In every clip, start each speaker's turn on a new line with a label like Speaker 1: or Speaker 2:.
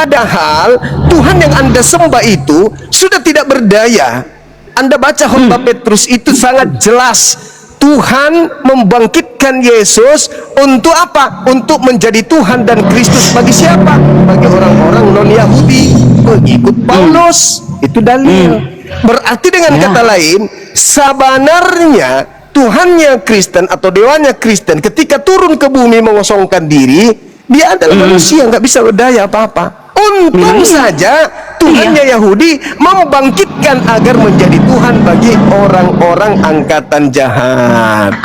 Speaker 1: Padahal Tuhan yang Anda sembah itu sudah tidak berdaya. Anda baca khotbah Petrus itu sangat jelas. Tuhan membangkitkan Yesus untuk apa? Untuk menjadi Tuhan dan Kristus bagi siapa? Bagi orang-orang non-Yahudi, pengikut Paulus. Itu dalil. Berarti dengan kata lain, sebenarnya Tuhannya Kristen atau dewanya Kristen ketika turun ke bumi mengosongkan diri, dia adalah manusia, nggak bisa berdaya apa-apa. Untung saja Tuhannya Yahudi membangkitkan agar menjadi Tuhan bagi orang-orang angkatan jahat.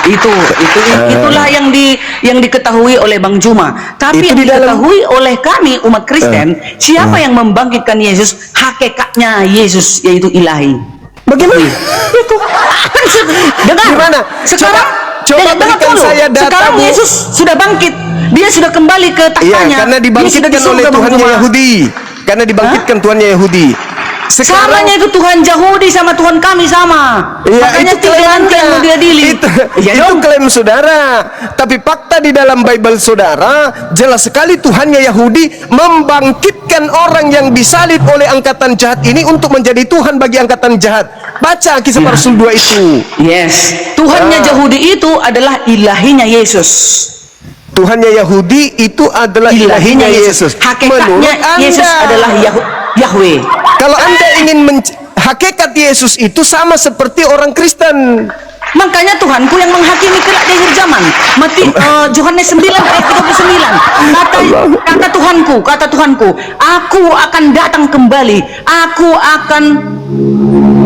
Speaker 2: Itulah yang diketahui oleh Bang Juma. Tapi yang diketahui oleh kami umat Kristen, siapa yang membangkitkan Yesus? Hakikatnya Yesus, yaitu ilahi.
Speaker 1: Bagaimana?
Speaker 2: Itu dengar.
Speaker 1: Gimana? Coba berikan saya data.
Speaker 2: Sekarang Yesus sudah bangkit. Dia sudah kembali ke tahtanya.
Speaker 1: Iya, karena dibangkitkan oleh Tuhannya Yahudi. Karena dibangkitkan Tuhannya Yahudi.
Speaker 2: Sekarang itu Tuhan Yahudi sama Tuhan kami sama.
Speaker 1: Iya,
Speaker 2: makanya
Speaker 1: itu klaim
Speaker 2: yang mau diadili.
Speaker 1: Itu klaim saudara. Tapi fakta di dalam Bible saudara jelas sekali Tuhannya Yahudi membangkitkan orang yang disalib oleh angkatan jahat ini untuk menjadi Tuhan bagi angkatan jahat. Baca Kisah Para Rasul 2 itu.
Speaker 2: Yes. Tuhannya Yahudi itu adalah ilahinya Yesus.
Speaker 1: Tuhannya Yahudi itu adalah ilahinya Yesus.
Speaker 2: Hakikatnya Yesus adalah Yahweh.
Speaker 1: Kalau Anda ingin hakikat Yesus itu sama seperti orang Kristen.
Speaker 2: Makanya Tuhanku yang menghakimi kelak di akhir zaman. Yohanes 9 ayat 39. Kata Tuhanku, aku akan datang kembali. Aku akan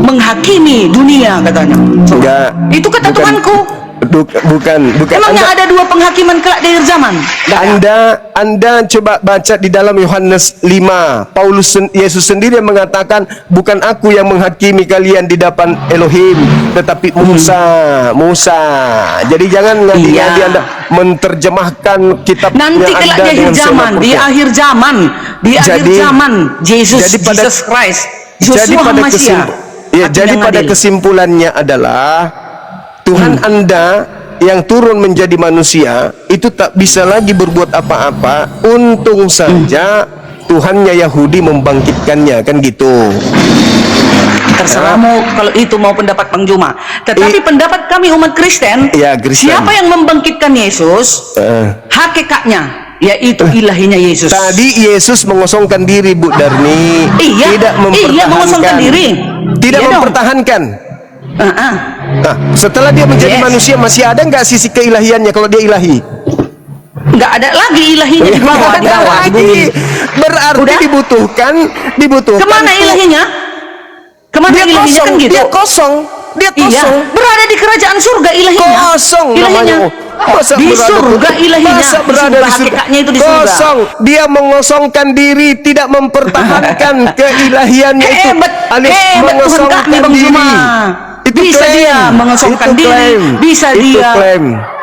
Speaker 2: menghakimi dunia, katanya.
Speaker 1: Enggak.
Speaker 2: Itu kata Tuhanku.
Speaker 1: Bukan.
Speaker 2: Emangnya ada dua penghakiman kelak di akhir zaman?
Speaker 1: Anda coba baca di dalam Yohanes 5. Yesus sendiri yang mengatakan, bukan aku yang menghakimi kalian di depan Elohim, tetapi Musa. Jadi jangan Anda menerjemahkan kitabnya
Speaker 2: nanti kelak di akhir zaman, di akhir zaman Jesus Christ.
Speaker 1: Jadi pada kesimpulannya adalah Tuhan Anda yang turun menjadi manusia itu tak bisa lagi berbuat apa-apa. Untung saja Tuhannya Yahudi membangkitkannya, kan gitu.
Speaker 2: Terserah mau kalau itu mau pendapat Bang Juma. Tetapi pendapat kami umat Kristen, siapa yang membangkitkan Yesus? Hakikatnya yaitu ilahinya Yesus.
Speaker 1: Tadi Yesus mengosongkan diri, Bu Darni. Tidak
Speaker 2: mengosongkan diri.
Speaker 1: Tidak mempertahankan. Nah, setelah dia menjadi manusia, masih ada nggak sisi keilahiannya kalau dia ilahi?
Speaker 2: Nggak ada lagi ilahinya di bawah,
Speaker 1: lagi. Berarti dibutuhkan.
Speaker 2: Kemana ilahinya? Kemana
Speaker 1: dia
Speaker 2: ilahinya
Speaker 1: kosong,
Speaker 2: kan gitu?
Speaker 1: Dia kosong.
Speaker 2: Iya, berada di kerajaan surga ilahinya.
Speaker 1: Kosong
Speaker 2: ilahinya. Di surga ilahinya.
Speaker 1: Masa berada di surga?
Speaker 2: Itu di surga.
Speaker 1: Kosong. Dia mengosongkan diri, tidak mempertahankan keilahiannya itu.
Speaker 2: Hebat Tuhan kami, Bang Juma.
Speaker 1: Itu
Speaker 2: bisa
Speaker 1: klaim.
Speaker 2: Dia mengosongkan diri, bisa dia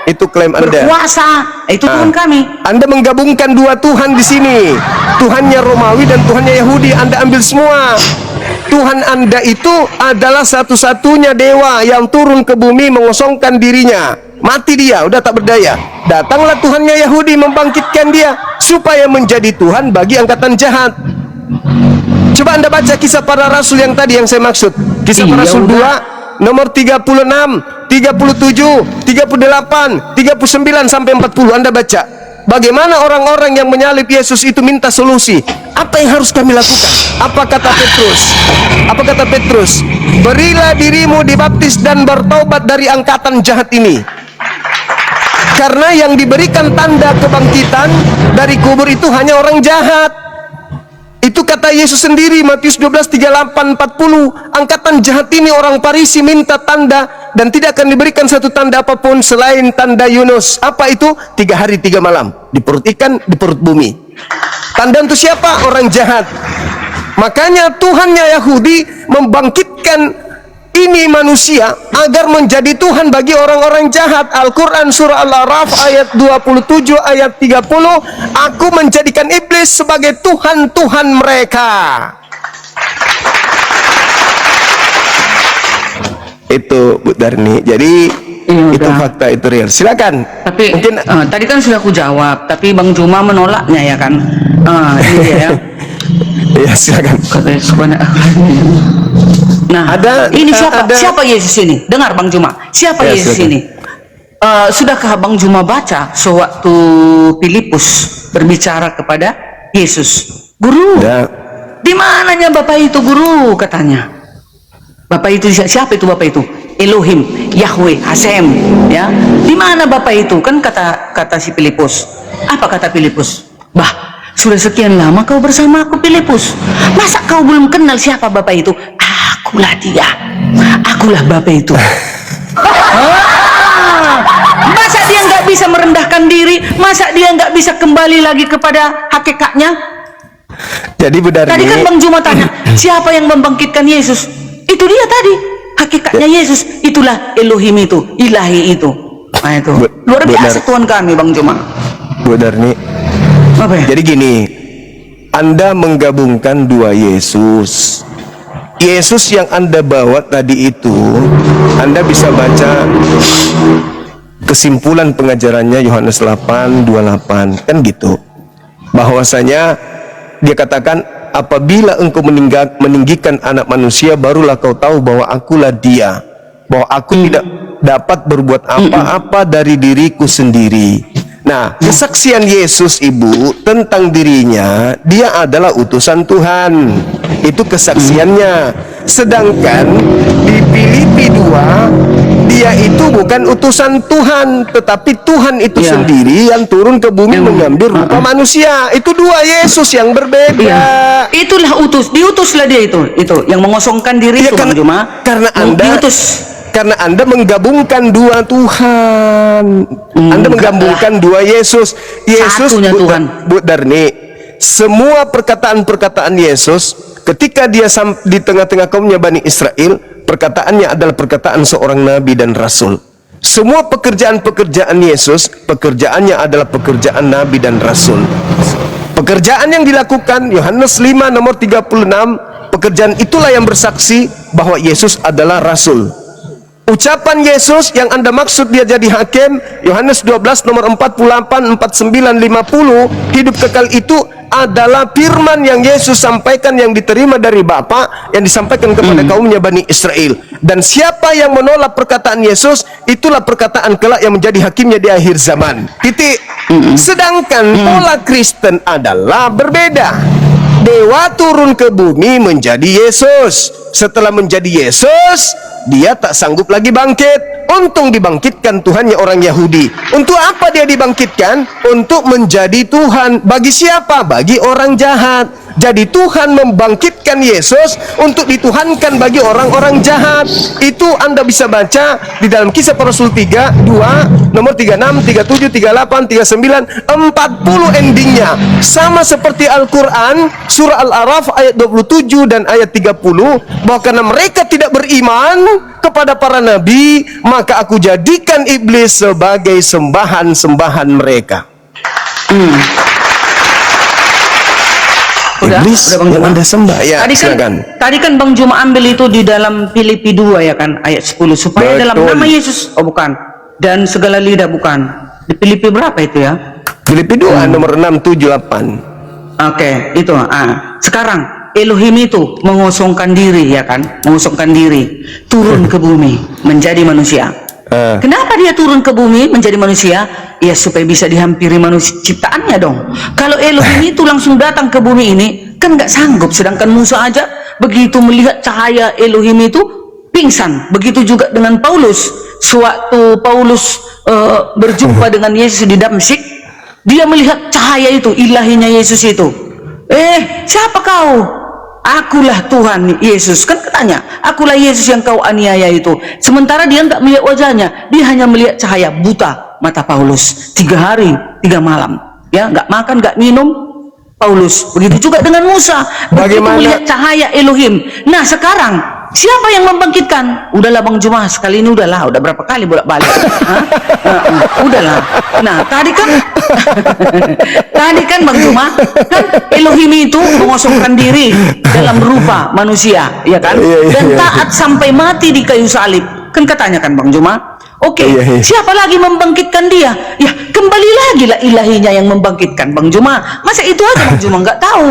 Speaker 1: itu klaim Anda.
Speaker 2: Berkuasa. Itu Tuhan kami.
Speaker 1: Anda menggabungkan dua Tuhan di sini. Tuhannya Romawi dan Tuhannya Yahudi. Anda ambil semua. Tuhan Anda itu adalah satu-satunya dewa yang turun ke bumi mengosongkan dirinya. Mati dia, udah tak berdaya. Datanglah Tuhannya Yahudi membangkitkan dia supaya menjadi Tuhan bagi angkatan jahat. Coba Anda baca Kisah Para Rasul yang tadi yang saya maksud. Kisah Para Rasul 2 nomor 36, 37, 38, 39 sampai 40. Anda baca. Bagaimana orang-orang yang menyalib Yesus itu minta solusi. Apa yang harus kami lakukan? Apa kata Petrus? Berilah dirimu dibaptis dan bertobat dari angkatan jahat ini. Karena yang diberikan tanda kebangkitan dari kubur itu hanya orang jahat. Itu kata Yesus sendiri, Matius 12, 38, 40. Angkatan jahat ini orang Farisi minta tanda, dan tidak akan diberikan satu tanda apapun selain tanda Yunus. Apa itu? 3 hari 3 malam di perut ikan, di perut bumi. Tanda untuk siapa? Orang jahat. Makanya Tuhannya Yahudi membangkitkan ini manusia agar menjadi Tuhan bagi orang-orang jahat. Al-Quran surah Al-A'raf ayat 27 ayat 30. Aku menjadikan iblis sebagai Tuhan-Tuhan mereka. Itu Bu Darni. Jadi
Speaker 2: Iya,
Speaker 1: itu
Speaker 2: udah.
Speaker 1: fakta, itu real. Silakan.
Speaker 2: Tapi
Speaker 1: Mungkin
Speaker 2: tadi kan sudah aku jawab, tapi Bang Juma menolaknya ya kan. Ini dia ya.
Speaker 1: ya silakan.
Speaker 2: Katanya sebenarnya. Nah, ini siapa Yesus ini? Dengar Bang Juma, siapa
Speaker 1: Ya,
Speaker 2: Yesus
Speaker 1: silakan.
Speaker 2: ini? Sudahkah Bang Juma baca sewaktu Filipus berbicara kepada Yesus? Guru,
Speaker 1: Ya.
Speaker 2: di mananya Bapak itu guru? Katanya. Bapak itu siapa itu Bapak itu? Elohim, Yahweh, Hasem, ya. Di mana Bapak itu? Kan kata si Filipus. Apa kata Filipus? Bah, sudah sekian lama kau bersama aku Filipus. Masa kau belum kenal siapa Bapak itu? Akulah dia. Akulah Bapak itu. Masa dia nggak bisa merendahkan diri? Masa dia nggak bisa kembali lagi kepada hakikatnya?
Speaker 1: Jadi Bu Darni,
Speaker 2: Tadi kan Bang Juma tanya, siapa yang membangkitkan Yesus? Itu dia tadi, hakikatnya Yesus. Itulah Elohim itu, ilahi itu. Nah itu, luar biasa Tuhan kami Bang Juma.
Speaker 1: Bu Darni.
Speaker 2: Apa ya?
Speaker 1: Jadi gini, Anda menggabungkan dua Yesus. Yesus yang Anda bawa tadi itu, Anda bisa baca kesimpulan pengajarannya Yohanes 8:28, kan gitu. Bahwasanya dia katakan, apabila engkau meninggikan anak manusia, barulah kau tahu bahwa akulah dia, bahwa aku tidak dapat berbuat apa-apa dari diriku sendiri. Nah, kesaksian Yesus Ibu tentang dirinya, dia adalah utusan Tuhan. Itu kesaksiannya. Sedangkan di Filipi 2, dia itu bukan utusan Tuhan, tetapi Tuhan itu sendiri yang turun ke bumi mengambil rupa manusia. Itu dua Yesus yang berbeda.
Speaker 2: Iya. Itulah diutuslah dia itu yang mengosongkan diri
Speaker 1: Ya,
Speaker 2: itu Bang Juma.
Speaker 1: karena Anda
Speaker 2: diutus.
Speaker 1: Karena Anda menggabungkan dua Tuhan. Anda menggabungkan dua Yesus. Yesus
Speaker 2: Satunya Tuhan.
Speaker 1: Bu Darni, semua perkataan-perkataan Yesus ketika dia di tengah-tengah kaumnya Bani Israel, perkataannya adalah perkataan seorang nabi dan rasul. Semua pekerjaan-pekerjaan Yesus, pekerjaannya adalah pekerjaan nabi dan rasul. Pekerjaan yang dilakukan Yohanes 5 nomor 36, pekerjaan itulah yang bersaksi bahwa Yesus adalah rasul. Ucapan Yesus yang Anda maksud dia jadi hakim, Yohanes 12 nomor 48, 49, 50, hidup kekal itu adalah firman yang Yesus sampaikan, yang diterima dari Bapa, yang disampaikan kepada kaumnya Bani Israel. Dan siapa yang menolak perkataan Yesus, itulah perkataan kelak yang menjadi hakimnya di akhir zaman. Titik. Sedangkan pola Kristen adalah berbeda. Dewa turun ke bumi menjadi Yesus. Setelah menjadi Yesus, dia tak sanggup lagi bangkit. Untung dibangkitkan Tuhannya orang Yahudi. Untuk apa dia dibangkitkan? Untuk menjadi Tuhan. Bagi siapa? Bagi orang jahat. Jadi Tuhan membangkitkan Yesus untuk dituhankan bagi orang-orang jahat. Itu Anda bisa baca di dalam Kisah Para Rasul 3:2, nomor 36, 37, 38, 39, 40 endingnya. Sama seperti Al-Quran, surah Al-Araf ayat 27 dan ayat 30, bahwa karena mereka tidak beriman kepada para nabi, maka aku jadikan iblis sebagai sembahan-sembahan mereka. Iblis
Speaker 2: udah Bang
Speaker 1: yang
Speaker 2: Juma.
Speaker 1: Anda sembah. Ya,
Speaker 2: Tadi kan Bang Juma ambil itu di dalam Filipi 2 ya kan, ayat 10, supaya
Speaker 1: Betul.
Speaker 2: dalam nama Yesus, oh bukan, dan segala lidah, bukan. Di Filipi berapa itu ya?
Speaker 1: Filipi 2 nomor 6, 7, 8.
Speaker 2: Oke, itu. Sekarang Elohim itu mengosongkan diri ya kan, mengosongkan diri, turun ke bumi menjadi manusia. Kenapa dia turun ke bumi menjadi manusia? Ya supaya bisa dihampiri manusia ciptaannya dong. Kalau Elohim itu langsung datang ke bumi ini, kan nggak sanggup. Sedangkan Musa aja begitu melihat cahaya Elohim itu pingsan. Begitu juga dengan Paulus. Sewaktu Paulus berjumpa dengan Yesus di Damsyik, dia melihat cahaya itu, ilahinya Yesus itu. Siapa kau? Akulah Tuhan Yesus. Kan katanya, akulah Yesus yang kau aniaya itu. Sementara dia nggak melihat wajahnya, dia hanya melihat cahaya. Buta mata Paulus 3 hari 3 malam, ya, nggak makan nggak minum Paulus. Begitu juga dengan Musa, begitu melihat cahaya Elohim. Nah sekarang siapa yang membangkitkan? Udahlah Bang Juma, sekali ini udahlah, udah berapa kali bolak-balik. Udahlah. Nah tadi kan Bang Juma, kan Elohim itu mengosongkan diri dalam rupa manusia, ya kan? Dan taat sampai mati di kayu salib. Kan katanya kan Bang Juma. Oke,
Speaker 1: Iya, iya.
Speaker 2: siapa lagi membangkitkan dia? Ya, kembali lagi lah ilahinya yang membangkitkan Bang Juma. Masa itu aja Bang Juma nggak tahu?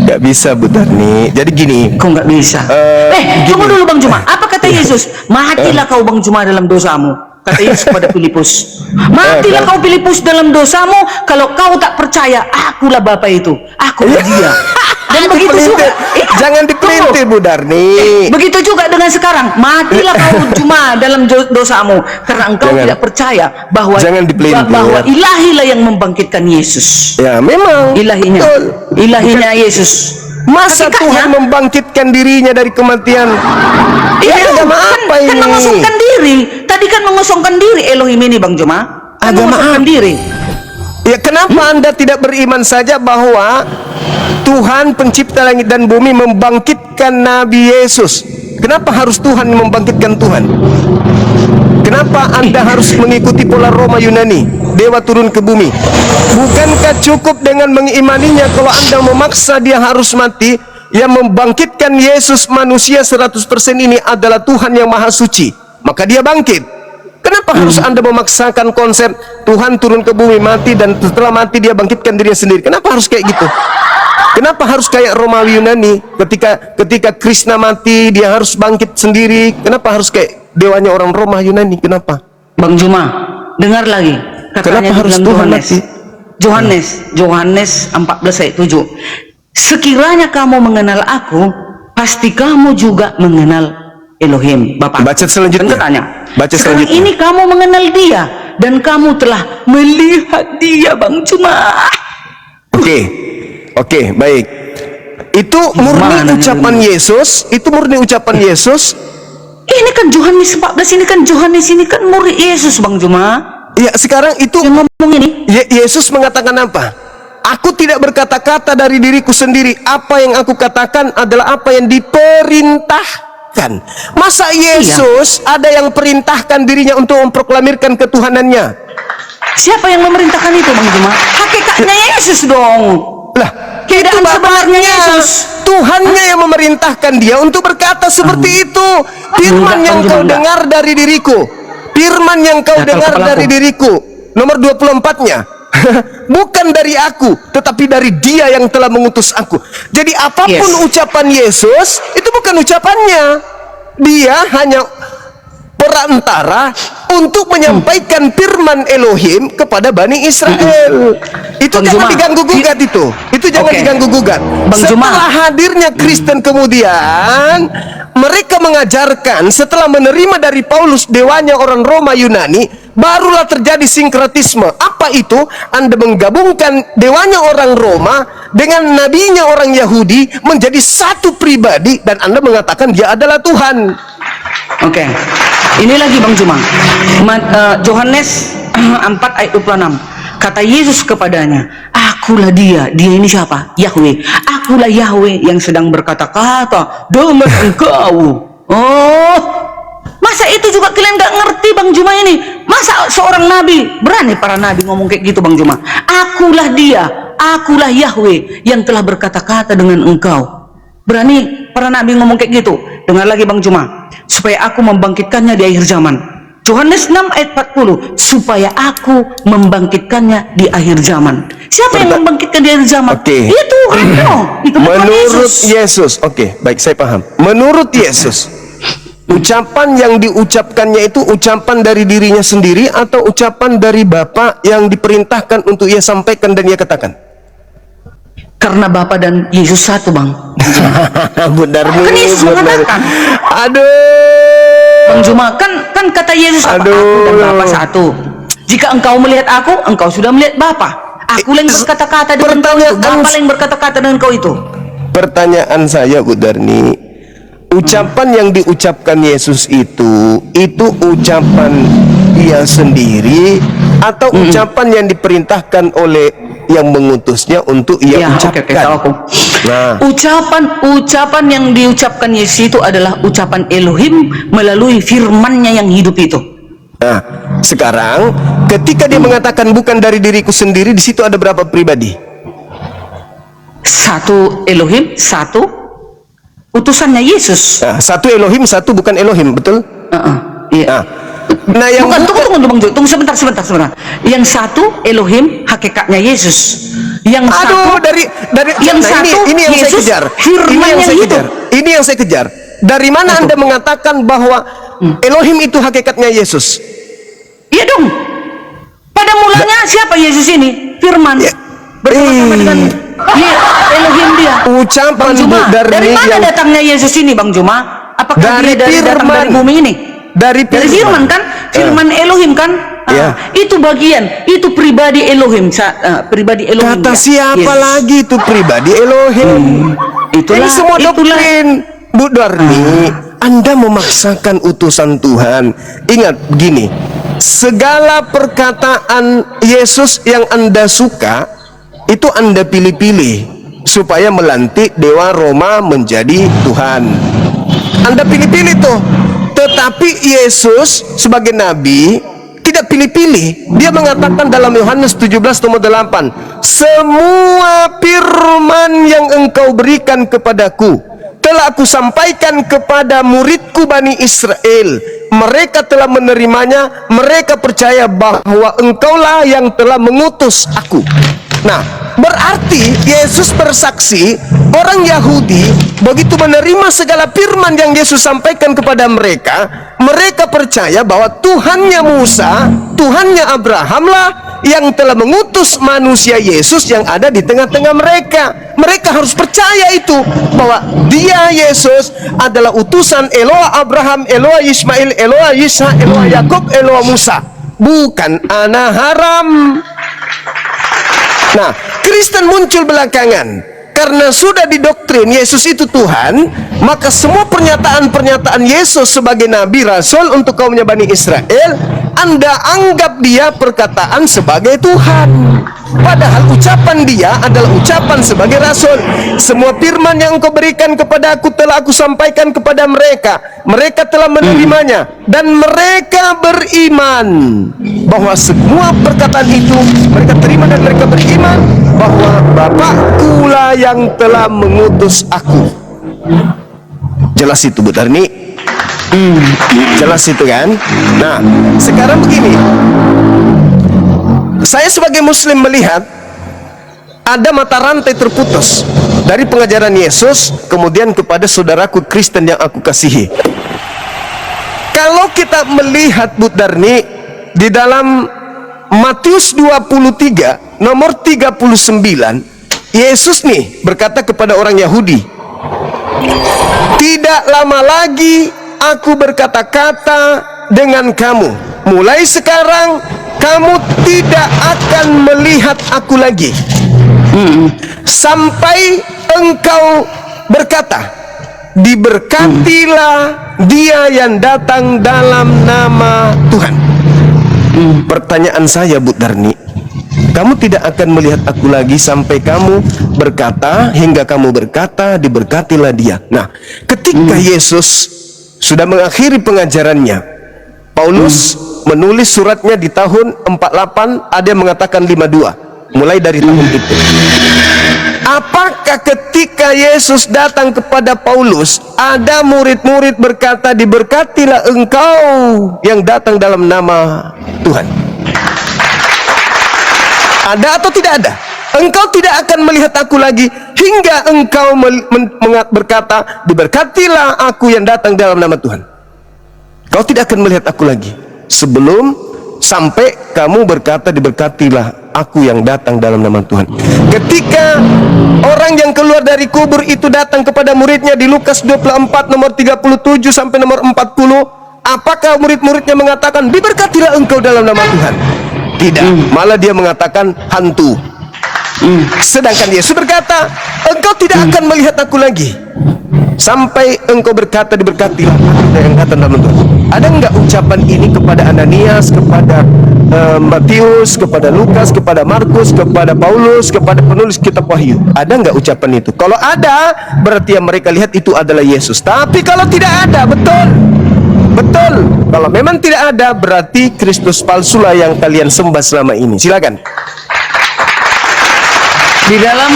Speaker 1: Nggak bisa Bu Darni. Jadi gini,
Speaker 2: Kok nggak bisa? Tunggu
Speaker 1: gini.
Speaker 2: dulu Bang Juma. Apa kata Yesus? Matilah kau Bang Juma dalam dosamu. Kata Yesus kepada Filipus. Matilah kau Filipus dalam dosamu. Kalau kau tak percaya, akulah Bapa itu. Akulah dia. Dan begitu juga.
Speaker 1: Jangan dipelintir Bu Darni.
Speaker 2: Begitu juga dengan sekarang. Matilah kau Juma dalam dosamu. Karena engkau
Speaker 1: Jangan.
Speaker 2: tidak percaya bahwa
Speaker 1: Jangan dipelintir.
Speaker 2: bahwa ilahilah yang membangkitkan Yesus.
Speaker 1: Ya memang.
Speaker 2: Ilahinya.
Speaker 1: Betul.
Speaker 2: Ilahinya Yesus.
Speaker 1: Masa
Speaker 2: Hakikatnya-
Speaker 1: Tuhan membangkitkan dirinya dari kematian? Ini
Speaker 2: Iya,
Speaker 1: agama
Speaker 2: kan,
Speaker 1: apa ini?
Speaker 2: kan mengosongkan diri. Tadi kan mengosongkan diri Elohim ini Bang Juma. Kan
Speaker 1: Agama
Speaker 2: mengosongkan
Speaker 1: apa?
Speaker 2: diri.
Speaker 1: Ya kenapa Anda tidak beriman saja bahwa Tuhan pencipta langit dan bumi membangkitkan Nabi Yesus? Kenapa harus Tuhan membangkitkan Tuhan? Kenapa Anda harus mengikuti pola Roma Yunani? Dewa turun ke bumi. Bukankah cukup dengan mengimaninya kalau Anda memaksa dia harus mati? Yang membangkitkan Yesus manusia 100% ini adalah Tuhan yang maha suci. Maka dia bangkit. Kenapa harus Anda memaksakan konsep Tuhan turun ke bumi mati dan setelah mati dia bangkitkan dirinya sendiri? Kenapa harus kayak gitu? Kenapa harus kayak Romawi Yunani ketika Krishna mati dia harus bangkit sendiri? Kenapa harus kayak dewanya orang Roma Yunani? Kenapa?
Speaker 2: Bang Juma, dengar lagi.
Speaker 1: Kenapa
Speaker 2: di
Speaker 1: harus
Speaker 2: dalam
Speaker 1: Tuhan
Speaker 2: Yohanes 14 ayat 7. Sekiranya kamu mengenal aku, pasti kamu juga mengenal Elohim, Bapa.
Speaker 1: Baca selanjutnya.
Speaker 2: Dan katanya,
Speaker 1: Baca
Speaker 2: sekarang
Speaker 1: selanjutnya.
Speaker 2: ini kamu mengenal dia dan kamu telah melihat dia, Bang Juma.
Speaker 1: Oke, baik. Itu murni
Speaker 2: Gimana
Speaker 1: ucapan Yesus. Itu murni ucapan Yesus.
Speaker 2: Ini kan Yohanes 14, ini kan murid Yesus, Bang Juma.
Speaker 1: Ya, sekarang itu
Speaker 2: Yang ngomong ini.
Speaker 1: Yesus mengatakan apa? Aku tidak berkata-kata dari diriku sendiri. Apa yang aku katakan adalah apa yang diperintahkan. Masa Yesus ada yang perintahkan dirinya untuk memproklamirkan ketuhanannya?
Speaker 2: Siapa yang memerintahkan itu, Bang Juma? Hakikatnya Yesus dong.
Speaker 1: Lah,
Speaker 2: Keadaan
Speaker 1: itu
Speaker 2: sebenarnya
Speaker 1: Bapaknya,
Speaker 2: Yesus.
Speaker 1: Tuhannya yang memerintahkan dia untuk berkata seperti itu. Firman
Speaker 2: Enggak,
Speaker 1: yang
Speaker 2: Bang
Speaker 1: kau
Speaker 2: Juma,
Speaker 1: dengar dari diriku. Firman yang kau
Speaker 2: Gatal
Speaker 1: dengar
Speaker 2: kepalaku.
Speaker 1: dari diriku. Nomor 24-nya. Bukan dari aku, tetapi dari dia yang telah mengutus aku. Jadi apapun
Speaker 2: Yes.
Speaker 1: ucapan Yesus, itu bukan ucapannya. Dia hanya perantara untuk menyampaikan firman Elohim kepada Bani Israel. Itu
Speaker 2: Bang
Speaker 1: jangan
Speaker 2: Juma,
Speaker 1: diganggu gugat itu. Itu jangan
Speaker 2: Oke.
Speaker 1: diganggu gugat.
Speaker 2: Bang Juma.
Speaker 1: Setelah hadirnya Kristen kemudian mereka mengajarkan setelah menerima dari Paulus dewanya orang Roma Yunani, barulah terjadi sinkretisme. Apa itu? Anda menggabungkan dewanya orang Roma dengan nabinya orang Yahudi menjadi satu pribadi dan Anda mengatakan dia adalah Tuhan.
Speaker 2: Oke. Ini lagi Bang Juma. Yohanes 4 ayat 26. Kata Yesus kepadanya, akulah dia. Dia ini siapa? Yahweh. Akulah Yahweh yang sedang berkata-kata dengan engkau. Oh, masa itu juga kalian gak ngerti Bang Juma ini? Masa seorang nabi, berani para nabi ngomong kayak gitu Bang Juma? Akulah dia, akulah Yahweh yang telah berkata-kata dengan engkau. Berani para nabi ngomong kayak gitu. Dengar lagi Bang Juma, supaya aku membangkitkannya di akhir zaman. Yohanes 6 ayat 40, supaya aku membangkitkannya di akhir zaman. Siapa yang membangkitkan di akhir zaman?
Speaker 1: Oke.
Speaker 2: Ya Tuhan dong. Itu bukan
Speaker 1: Menurut
Speaker 2: Yesus.
Speaker 1: Yesus, oke, baik, saya paham. Menurut Yesus, ucapan yang diucapkannya itu ucapan dari dirinya sendiri atau ucapan dari Bapa yang diperintahkan untuk ia sampaikan dan ia katakan?
Speaker 2: Karena Bapa dan Yesus satu Bang.
Speaker 1: Benar nih.
Speaker 2: Kan Yesus mengatakan.
Speaker 1: Aduh.
Speaker 2: Bang Juma, kan kata Yesus apa?
Speaker 1: Aduh.
Speaker 2: Aku dan Bapa satu. Jika engkau melihat aku, engkau sudah melihat Bapa. Aku yang berkata-kata dengan kau itu. Bapa yang berkata-kata dengan kau itu.
Speaker 1: Pertanyaan saya Bu Darni, ucapan yang diucapkan Yesus itu ucapan dia sendiri atau ucapan yang diperintahkan oleh yang mengutusnya untuk ia
Speaker 2: Ya,
Speaker 1: ucapkan?
Speaker 2: oke, tahu aku.
Speaker 1: Nah,
Speaker 2: Ucapan yang diucapkan Yesus itu adalah ucapan Elohim melalui firman-Nya yang hidup itu.
Speaker 1: nah, sekarang ketika dia mengatakan bukan dari diriku sendiri, di situ ada berapa pribadi?
Speaker 2: Satu Elohim, satu utusannya Yesus.
Speaker 1: Nah, satu Elohim, satu bukan Elohim, betul?
Speaker 2: Iya.
Speaker 1: Nah, yang
Speaker 2: Bukan, tunggu Bang Jo, tunggu sebentar. Yang satu Elohim hakikatnya Yesus. Yang satu
Speaker 1: dari
Speaker 2: yang
Speaker 1: nah,
Speaker 2: satu
Speaker 1: ini yang
Speaker 2: Yesus,
Speaker 1: saya kejar.
Speaker 2: firman yang hidup.
Speaker 1: Ini yang saya kejar. Dari mana Anda mengatakan bahwa Elohim itu hakikatnya Yesus?
Speaker 2: Iya dong. Pada mulanya siapa Yesus ini? Firman.
Speaker 1: Ya.
Speaker 2: Bersama-sama dengan Elohim dia.
Speaker 1: Ucapan
Speaker 2: Bang Juma, dari mana
Speaker 1: yang
Speaker 2: datangnya Yesus ini, Bang Juma? Apakah
Speaker 1: dari
Speaker 2: dia datang
Speaker 1: firman.
Speaker 2: dari bumi ini?
Speaker 1: Dari
Speaker 2: firman kan? Firman Elohim kan?
Speaker 1: Ya.
Speaker 2: Itu bagian, itu pribadi Elohim. Pribadi Elohim.
Speaker 1: Kata
Speaker 2: ya.
Speaker 1: siapa
Speaker 2: Yesus.
Speaker 1: lagi itu pribadi Elohim?
Speaker 2: Itulah,
Speaker 1: Ini semua
Speaker 2: itulah.
Speaker 1: doktrin. Bu Darni, Anda memaksakan utusan Tuhan. Ingat gini, segala perkataan Yesus yang Anda suka itu Anda pilih-pilih supaya melantik Dewa Roma menjadi Tuhan. Anda pilih-pilih tuh. Tetapi Yesus sebagai Nabi tidak pilih-pilih. Dia mengatakan dalam Yohanes 17:8, semua firman yang engkau berikan kepadaku telah aku sampaikan kepada muridku Bani Israel. Mereka telah menerimanya. Mereka percaya bahwa engkaulah yang telah mengutus aku. Nah, berarti Yesus bersaksi, orang Yahudi begitu menerima segala firman yang Yesus sampaikan kepada mereka, mereka percaya bahwa Tuhannya Musa, Tuhannya Abraham lah yang telah mengutus manusia Yesus yang ada di tengah-tengah mereka. Mereka harus percaya itu, bahwa dia Yesus adalah utusan Eloa Abraham, Eloa Ismail, Eloa Isa, Eloa Yakub, Eloa Musa, bukan anak haram. Nah, Kristen muncul belakangan karena sudah didoktrin Yesus itu Tuhan, maka semua pernyataan-pernyataan Yesus sebagai Nabi Rasul untuk kaumnya Bani Israel, Anda anggap dia perkataan sebagai Tuhan. Padahal ucapan dia adalah ucapan sebagai Rasul. Semua firman yang engkau berikan kepada aku telah aku sampaikan kepada mereka. Mereka telah menerimanya dan mereka beriman bahwa semua perkataan itu mereka terima dan mereka beriman bahwa Bapakku lah yang telah mengutus aku. Jelas itu Bu Darni? Jelas itu kan? Nah, sekarang begini, saya sebagai Muslim melihat ada mata rantai terputus dari pengajaran Yesus kemudian kepada saudaraku Kristen yang aku kasihi. Kalau kita melihat Bu Darni di dalam Matius 23 nomor 39, Yesus nih berkata kepada orang Yahudi, tidak lama lagi aku berkata-kata dengan kamu. Mulai sekarang kamu tidak akan melihat aku lagi sampai engkau berkata, diberkatilah dia yang datang dalam nama Tuhan. Pertanyaan saya Bu Darni, kamu tidak akan melihat aku lagi sampai kamu berkata, hingga kamu berkata, diberkatilah dia. Nah, ketika Yesus sudah mengakhiri pengajarannya, Paulus menulis suratnya di tahun 48, ada yang mengatakan 52, mulai dari tahun itu. Apakah ketika Yesus datang kepada Paulus, ada murid-murid berkata, diberkatilah engkau yang datang dalam nama Tuhan? Ada atau tidak ada? Engkau tidak akan melihat aku lagi hingga engkau berkata, diberkatilah aku yang datang dalam nama Tuhan. Kau tidak akan melihat aku lagi sebelum sampai kamu berkata, diberkatilah aku yang datang dalam nama Tuhan. Ketika orang yang keluar dari kubur itu datang kepada muridnya di Lukas 24 nomor 37 sampai nomor 40, apakah murid-muridnya mengatakan, diberkatilah engkau dalam nama Tuhan? Tidak, malah dia mengatakan hantu. Sedangkan Yesus berkata, engkau tidak akan melihat aku lagi sampai engkau berkata, diberkatilah aku yang datang dalam Tuhan. Ada enggak ucapan ini kepada Ananias, kepada Matius, kepada Lukas, kepada Markus, kepada Paulus, kepada penulis kitab Wahyu? Ada enggak ucapan itu? Kalau ada, berarti yang mereka lihat itu adalah Yesus. Tapi kalau tidak ada, betul, kalau memang tidak ada, berarti Kristus palsulah yang kalian sembah selama ini. Silakan.
Speaker 2: Di dalam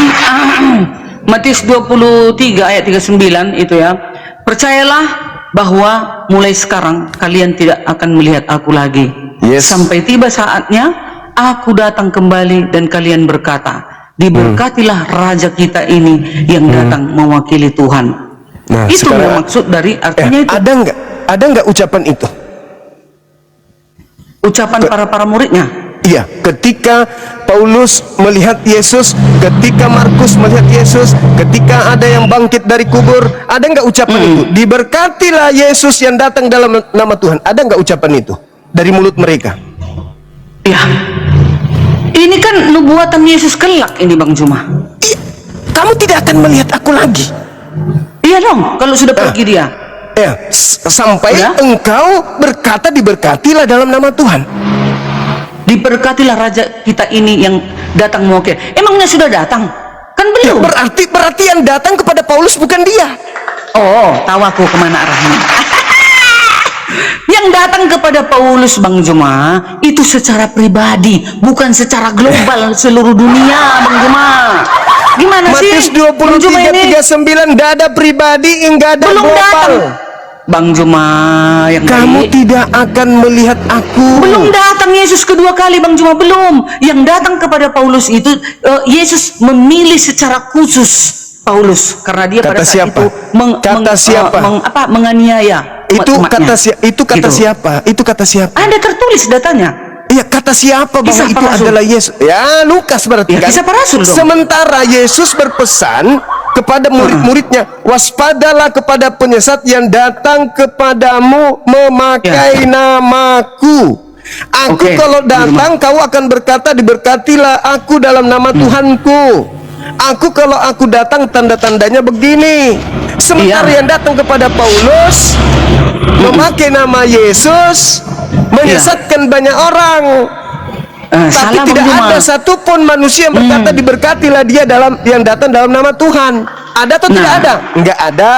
Speaker 2: Matius 23 ayat 39 itu ya, percayalah bahwa mulai sekarang kalian tidak akan melihat aku lagi.
Speaker 1: Yes.
Speaker 2: Sampai tiba saatnya aku datang kembali dan kalian berkata, diberkatilah raja kita ini yang datang mewakili Tuhan.
Speaker 1: Nah,
Speaker 2: Itu
Speaker 1: sekarang-
Speaker 2: maksud dari artinya itu.
Speaker 1: Ada nggak ucapan itu?
Speaker 2: Ucapan para muridnya.
Speaker 1: Iya, ketika Paulus melihat Yesus, ketika Markus melihat Yesus, ketika ada yang bangkit dari kubur, ada nggak ucapan itu? Diberkatilah Yesus yang datang dalam nama Tuhan. Ada nggak ucapan itu dari mulut mereka?
Speaker 2: Ya, ini kan nubuatan Yesus kelak ini Bang Juma.
Speaker 1: Kamu tidak akan melihat aku lagi.
Speaker 2: Iya dong, kalau sudah pergi dia.
Speaker 1: Ya, sampai
Speaker 2: Ya.
Speaker 1: engkau berkata diberkatilah dalam nama Tuhan.
Speaker 2: Diberkatilah raja kita ini yang datang mewakili. Emangnya sudah datang? Kan
Speaker 1: Ya,
Speaker 2: belum.
Speaker 1: berarti yang datang kepada Paulus bukan dia.
Speaker 2: Oh, tahu aku kemana arahnya. Yang datang kepada Paulus Bang Juma itu secara pribadi, bukan secara global seluruh dunia Bang Juma. Gimana
Speaker 1: Matius
Speaker 2: sih? Bang Juma
Speaker 1: 23:39, nggak ada pribadi, nggak ada
Speaker 2: belum
Speaker 1: global.
Speaker 2: datang. Bang Juma yang
Speaker 1: Kamu
Speaker 2: baik.
Speaker 1: tidak akan melihat aku.
Speaker 2: Belum datang Yesus kedua kali Bang Juma, belum. Yang datang kepada Paulus itu Yesus memilih secara khusus Paulus karena dia
Speaker 1: Kata
Speaker 2: pada saat
Speaker 1: siapa?
Speaker 2: itu
Speaker 1: Kata siapa?
Speaker 2: menganiaya
Speaker 1: Itu
Speaker 2: umat-umatnya.
Speaker 1: itu kata
Speaker 2: Gitu.
Speaker 1: siapa? Itu kata siapa?
Speaker 2: Ada tertulis datanya.
Speaker 1: Iya, kata siapa bahwa
Speaker 2: Kisah
Speaker 1: itu
Speaker 2: para rasul.
Speaker 1: adalah Yesus? Ya, Lukas berarti
Speaker 2: Ya,
Speaker 1: kan.
Speaker 2: kisah para rasul dong.
Speaker 1: Sementara Yesus berpesan kepada murid-muridnya, waspadalah kepada penyesat yang datang kepadamu memakai namaku. Aku
Speaker 2: Oke,
Speaker 1: kalau datang kau akan berkata diberkatilah aku dalam nama Tuhanku. Aku kalau aku datang tanda-tandanya begini. Sementara
Speaker 2: Iya.
Speaker 1: yang datang kepada Paulus memakai nama Yesus menyesatkan banyak orang. Tapi
Speaker 2: Salah
Speaker 1: tidak
Speaker 2: Bang Juma.
Speaker 1: ada satupun manusia yang berkata diberkatilah dia yang datang dalam nama Tuhan. Ada atau tidak
Speaker 2: Nah.
Speaker 1: ada? Enggak ada.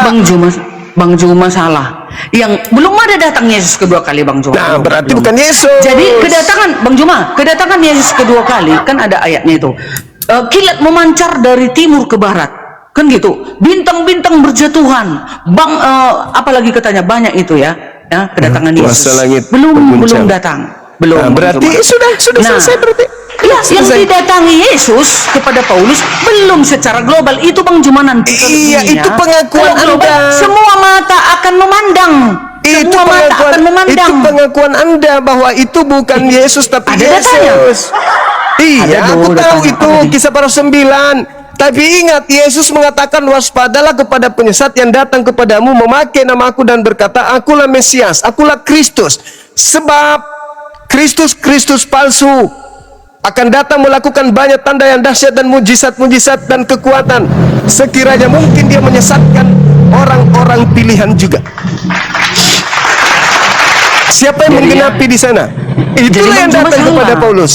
Speaker 2: Bang Juma salah. Yang belum ada datang Yesus kedua kali Bang Juma.
Speaker 1: Nah,
Speaker 2: Belum,
Speaker 1: berarti
Speaker 2: belum.
Speaker 1: bukan Yesus.
Speaker 2: Jadi kedatangan Bang Juma, kedatangan Yesus kedua kali kan ada ayatnya itu. Kilat memancar dari timur ke barat. Kan gitu. Bintang-bintang berjatuhan. Apalagi katanya banyak itu ya. Ya, kedatangan Yesus.
Speaker 1: kuasa langit
Speaker 2: Belum
Speaker 1: berguncang.
Speaker 2: datang. Belum.
Speaker 1: Nah,
Speaker 2: Bang
Speaker 1: berarti
Speaker 2: Juma.
Speaker 1: sudah selesai berarti.
Speaker 2: Ya, yang
Speaker 1: Selesai.
Speaker 2: didatangi Yesus kepada Paulus belum secara global itu Bang Juma nanti.
Speaker 1: Iya,
Speaker 2: tentunya.
Speaker 1: itu pengakuan
Speaker 2: Kalau global,
Speaker 1: Anda.
Speaker 2: semua mata akan memandang.
Speaker 1: Itu
Speaker 2: Semua mata akan memandang.
Speaker 1: itu pengakuan Anda bahwa itu bukan Yesus tapi
Speaker 2: ada datanya.
Speaker 1: Yesus. Iya,
Speaker 2: Ada
Speaker 1: aku tahu
Speaker 2: datanya.
Speaker 1: itu
Speaker 2: Ada.
Speaker 1: Kisah Para 9. Tapi ingat, Yesus mengatakan waspadalah kepada penyesat yang datang kepadamu memakai namaku dan berkata, akulah Mesias, akulah Kristus. Sebab Kristus palsu akan datang melakukan banyak tanda yang dahsyat dan mujizat-mujizat dan kekuatan. Sekiranya mungkin dia menyesatkan orang-orang pilihan juga. Siapa yang
Speaker 2: Jadi
Speaker 1: menggenapi di sana? Itulah
Speaker 2: Bang
Speaker 1: yang
Speaker 2: Juma
Speaker 1: datang
Speaker 2: salah.
Speaker 1: kepada Paulus.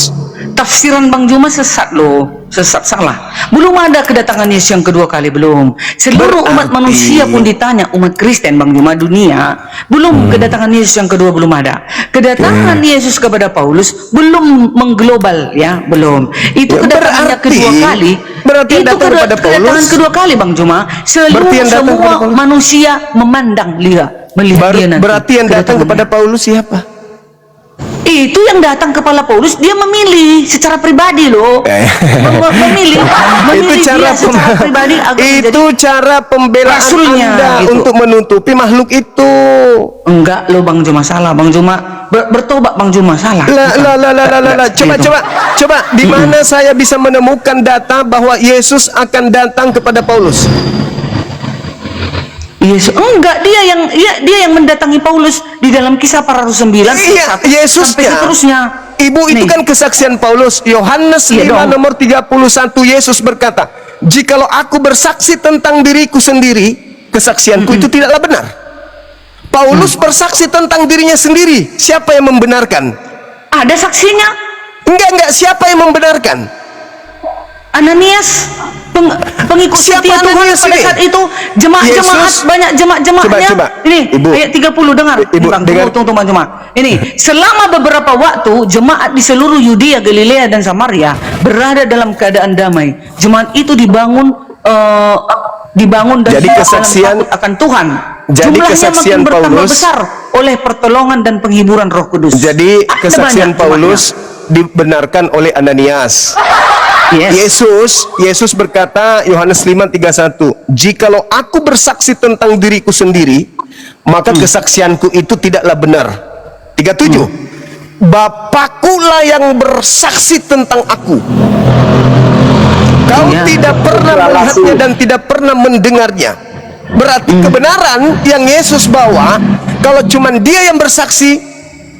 Speaker 2: Tafsiran Bang Juma sesat loh, sesat salah. Belum ada kedatangan Yesus yang kedua kali, belum. Seluruh umat
Speaker 1: Berarti-
Speaker 2: manusia pun ditanya, umat Kristen Bang Juma dunia, belum kedatangan Yesus yang kedua belum ada. Kedatangan Yesus kepada Paulus belum mengglobal ya, belum. Itu
Speaker 1: Ya,
Speaker 2: kedatangannya
Speaker 1: berarti-
Speaker 2: kedua kali.
Speaker 1: berarti yang
Speaker 2: Itu
Speaker 1: datang kepada
Speaker 2: kedatangan
Speaker 1: Paulus-
Speaker 2: kedua kali Bang Juma.
Speaker 1: Berarti yang datang
Speaker 2: Semua
Speaker 1: kepada Paulus-
Speaker 2: manusia memandang melihat dia nanti.
Speaker 1: Berarti yang datang kepada
Speaker 2: kedatangannya.
Speaker 1: Paulus siapa?
Speaker 2: Itu yang datang kepala Paulus, dia memilih secara pribadi loh. Memilih
Speaker 1: itu cara
Speaker 2: dia secara pribadi agar
Speaker 1: itu cara pembelaan
Speaker 2: rasulnya,
Speaker 1: Anda
Speaker 2: gitu.
Speaker 1: untuk menutupi makhluk itu.
Speaker 2: enggak lo Bang Juma salah, Bang Juma bertobat Bang Juma salah.
Speaker 1: Coba di mana saya bisa menemukan data bahwa Yesus akan datang kepada Paulus?
Speaker 2: Yesus enggak, dia yang mendatangi Paulus di dalam Kisah Para Rasul 9
Speaker 1: Iya, Yesusnya.
Speaker 2: sampai seterusnya.
Speaker 1: Ibu, itu
Speaker 2: Nih.
Speaker 1: kan kesaksian Paulus. Yohanes
Speaker 2: Iya
Speaker 1: 5
Speaker 2: dong.
Speaker 1: nomor 31, Yesus berkata, "Jikalau aku bersaksi tentang diriku sendiri, kesaksianku itu tidaklah benar." Paulus bersaksi tentang dirinya sendiri. Siapa yang membenarkan?
Speaker 2: Ada saksinya.
Speaker 1: Enggak, siapa yang membenarkan?
Speaker 2: Ananias, pengikut
Speaker 1: Siapa
Speaker 2: setia Tuhan
Speaker 1: Ananias
Speaker 2: pada
Speaker 1: ini?
Speaker 2: saat itu, jemaat-jemaat,
Speaker 1: Yesus.
Speaker 2: banyak jemaat-jemaatnya.
Speaker 1: Coba.
Speaker 2: Ini
Speaker 1: Ibu.
Speaker 2: ayat 30 dengar.
Speaker 1: Ibu,
Speaker 2: Ini, Bang,
Speaker 1: dengar.
Speaker 2: tunggu Bang Jemaat. Ini selama beberapa waktu jemaat di seluruh Yudea, Galilea dan Samaria berada dalam keadaan damai. Jemaat itu dibangun dan
Speaker 1: Jadi
Speaker 2: dalam
Speaker 1: kesaksian-
Speaker 2: takut akan Tuhan.
Speaker 1: Jadi
Speaker 2: jumlahnya
Speaker 1: kesaksian
Speaker 2: makin bertambah
Speaker 1: Paulus-
Speaker 2: besar oleh pertolongan dan penghiburan Roh Kudus.
Speaker 1: Jadi
Speaker 2: Ada
Speaker 1: kesaksian
Speaker 2: banyak
Speaker 1: Paulus dibenarkan oleh Ananias.
Speaker 2: jumlahnya. Yes.
Speaker 1: Yesus berkata, Yohanes 5:31, "Jikalau aku bersaksi tentang diriku sendiri, maka kesaksianku itu tidaklah benar." 37, "Bapakkulah yang bersaksi tentang aku. Kau
Speaker 2: Ya.
Speaker 1: tidak pernah melihatnya dan tidak pernah mendengarnya." Berarti kebenaran yang Yesus bawa, kalau cuman dia yang bersaksi,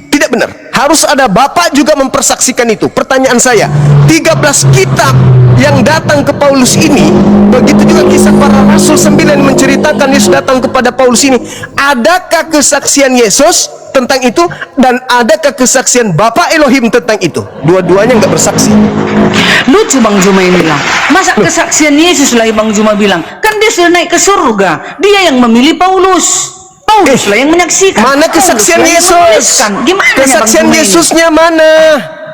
Speaker 1: tidak benar. Harus ada Bapak juga mempersaksikan itu. Pertanyaan saya, 13 kitab yang datang ke Paulus ini, begitu juga kisah para rasul 9 menceritakan Yesus datang kepada Paulus ini. Adakah kesaksian Yesus tentang itu, dan adakah kesaksian Bapa Elohim tentang itu? Dua-duanya nggak bersaksi.
Speaker 2: Lucu Bang Juma ini bilang, masa kesaksian Yesus lah Bang Juma bilang, kan dia sudah naik ke surga, dia yang memilih Paulus. Paulus lah yang menyaksikan.
Speaker 1: Mana
Speaker 2: Paulus
Speaker 1: kesaksian
Speaker 2: lah yang
Speaker 1: Yesus?
Speaker 2: menuliskan. Gimana
Speaker 1: Kesaksian
Speaker 2: Bang Juma ini?
Speaker 1: Yesusnya mana?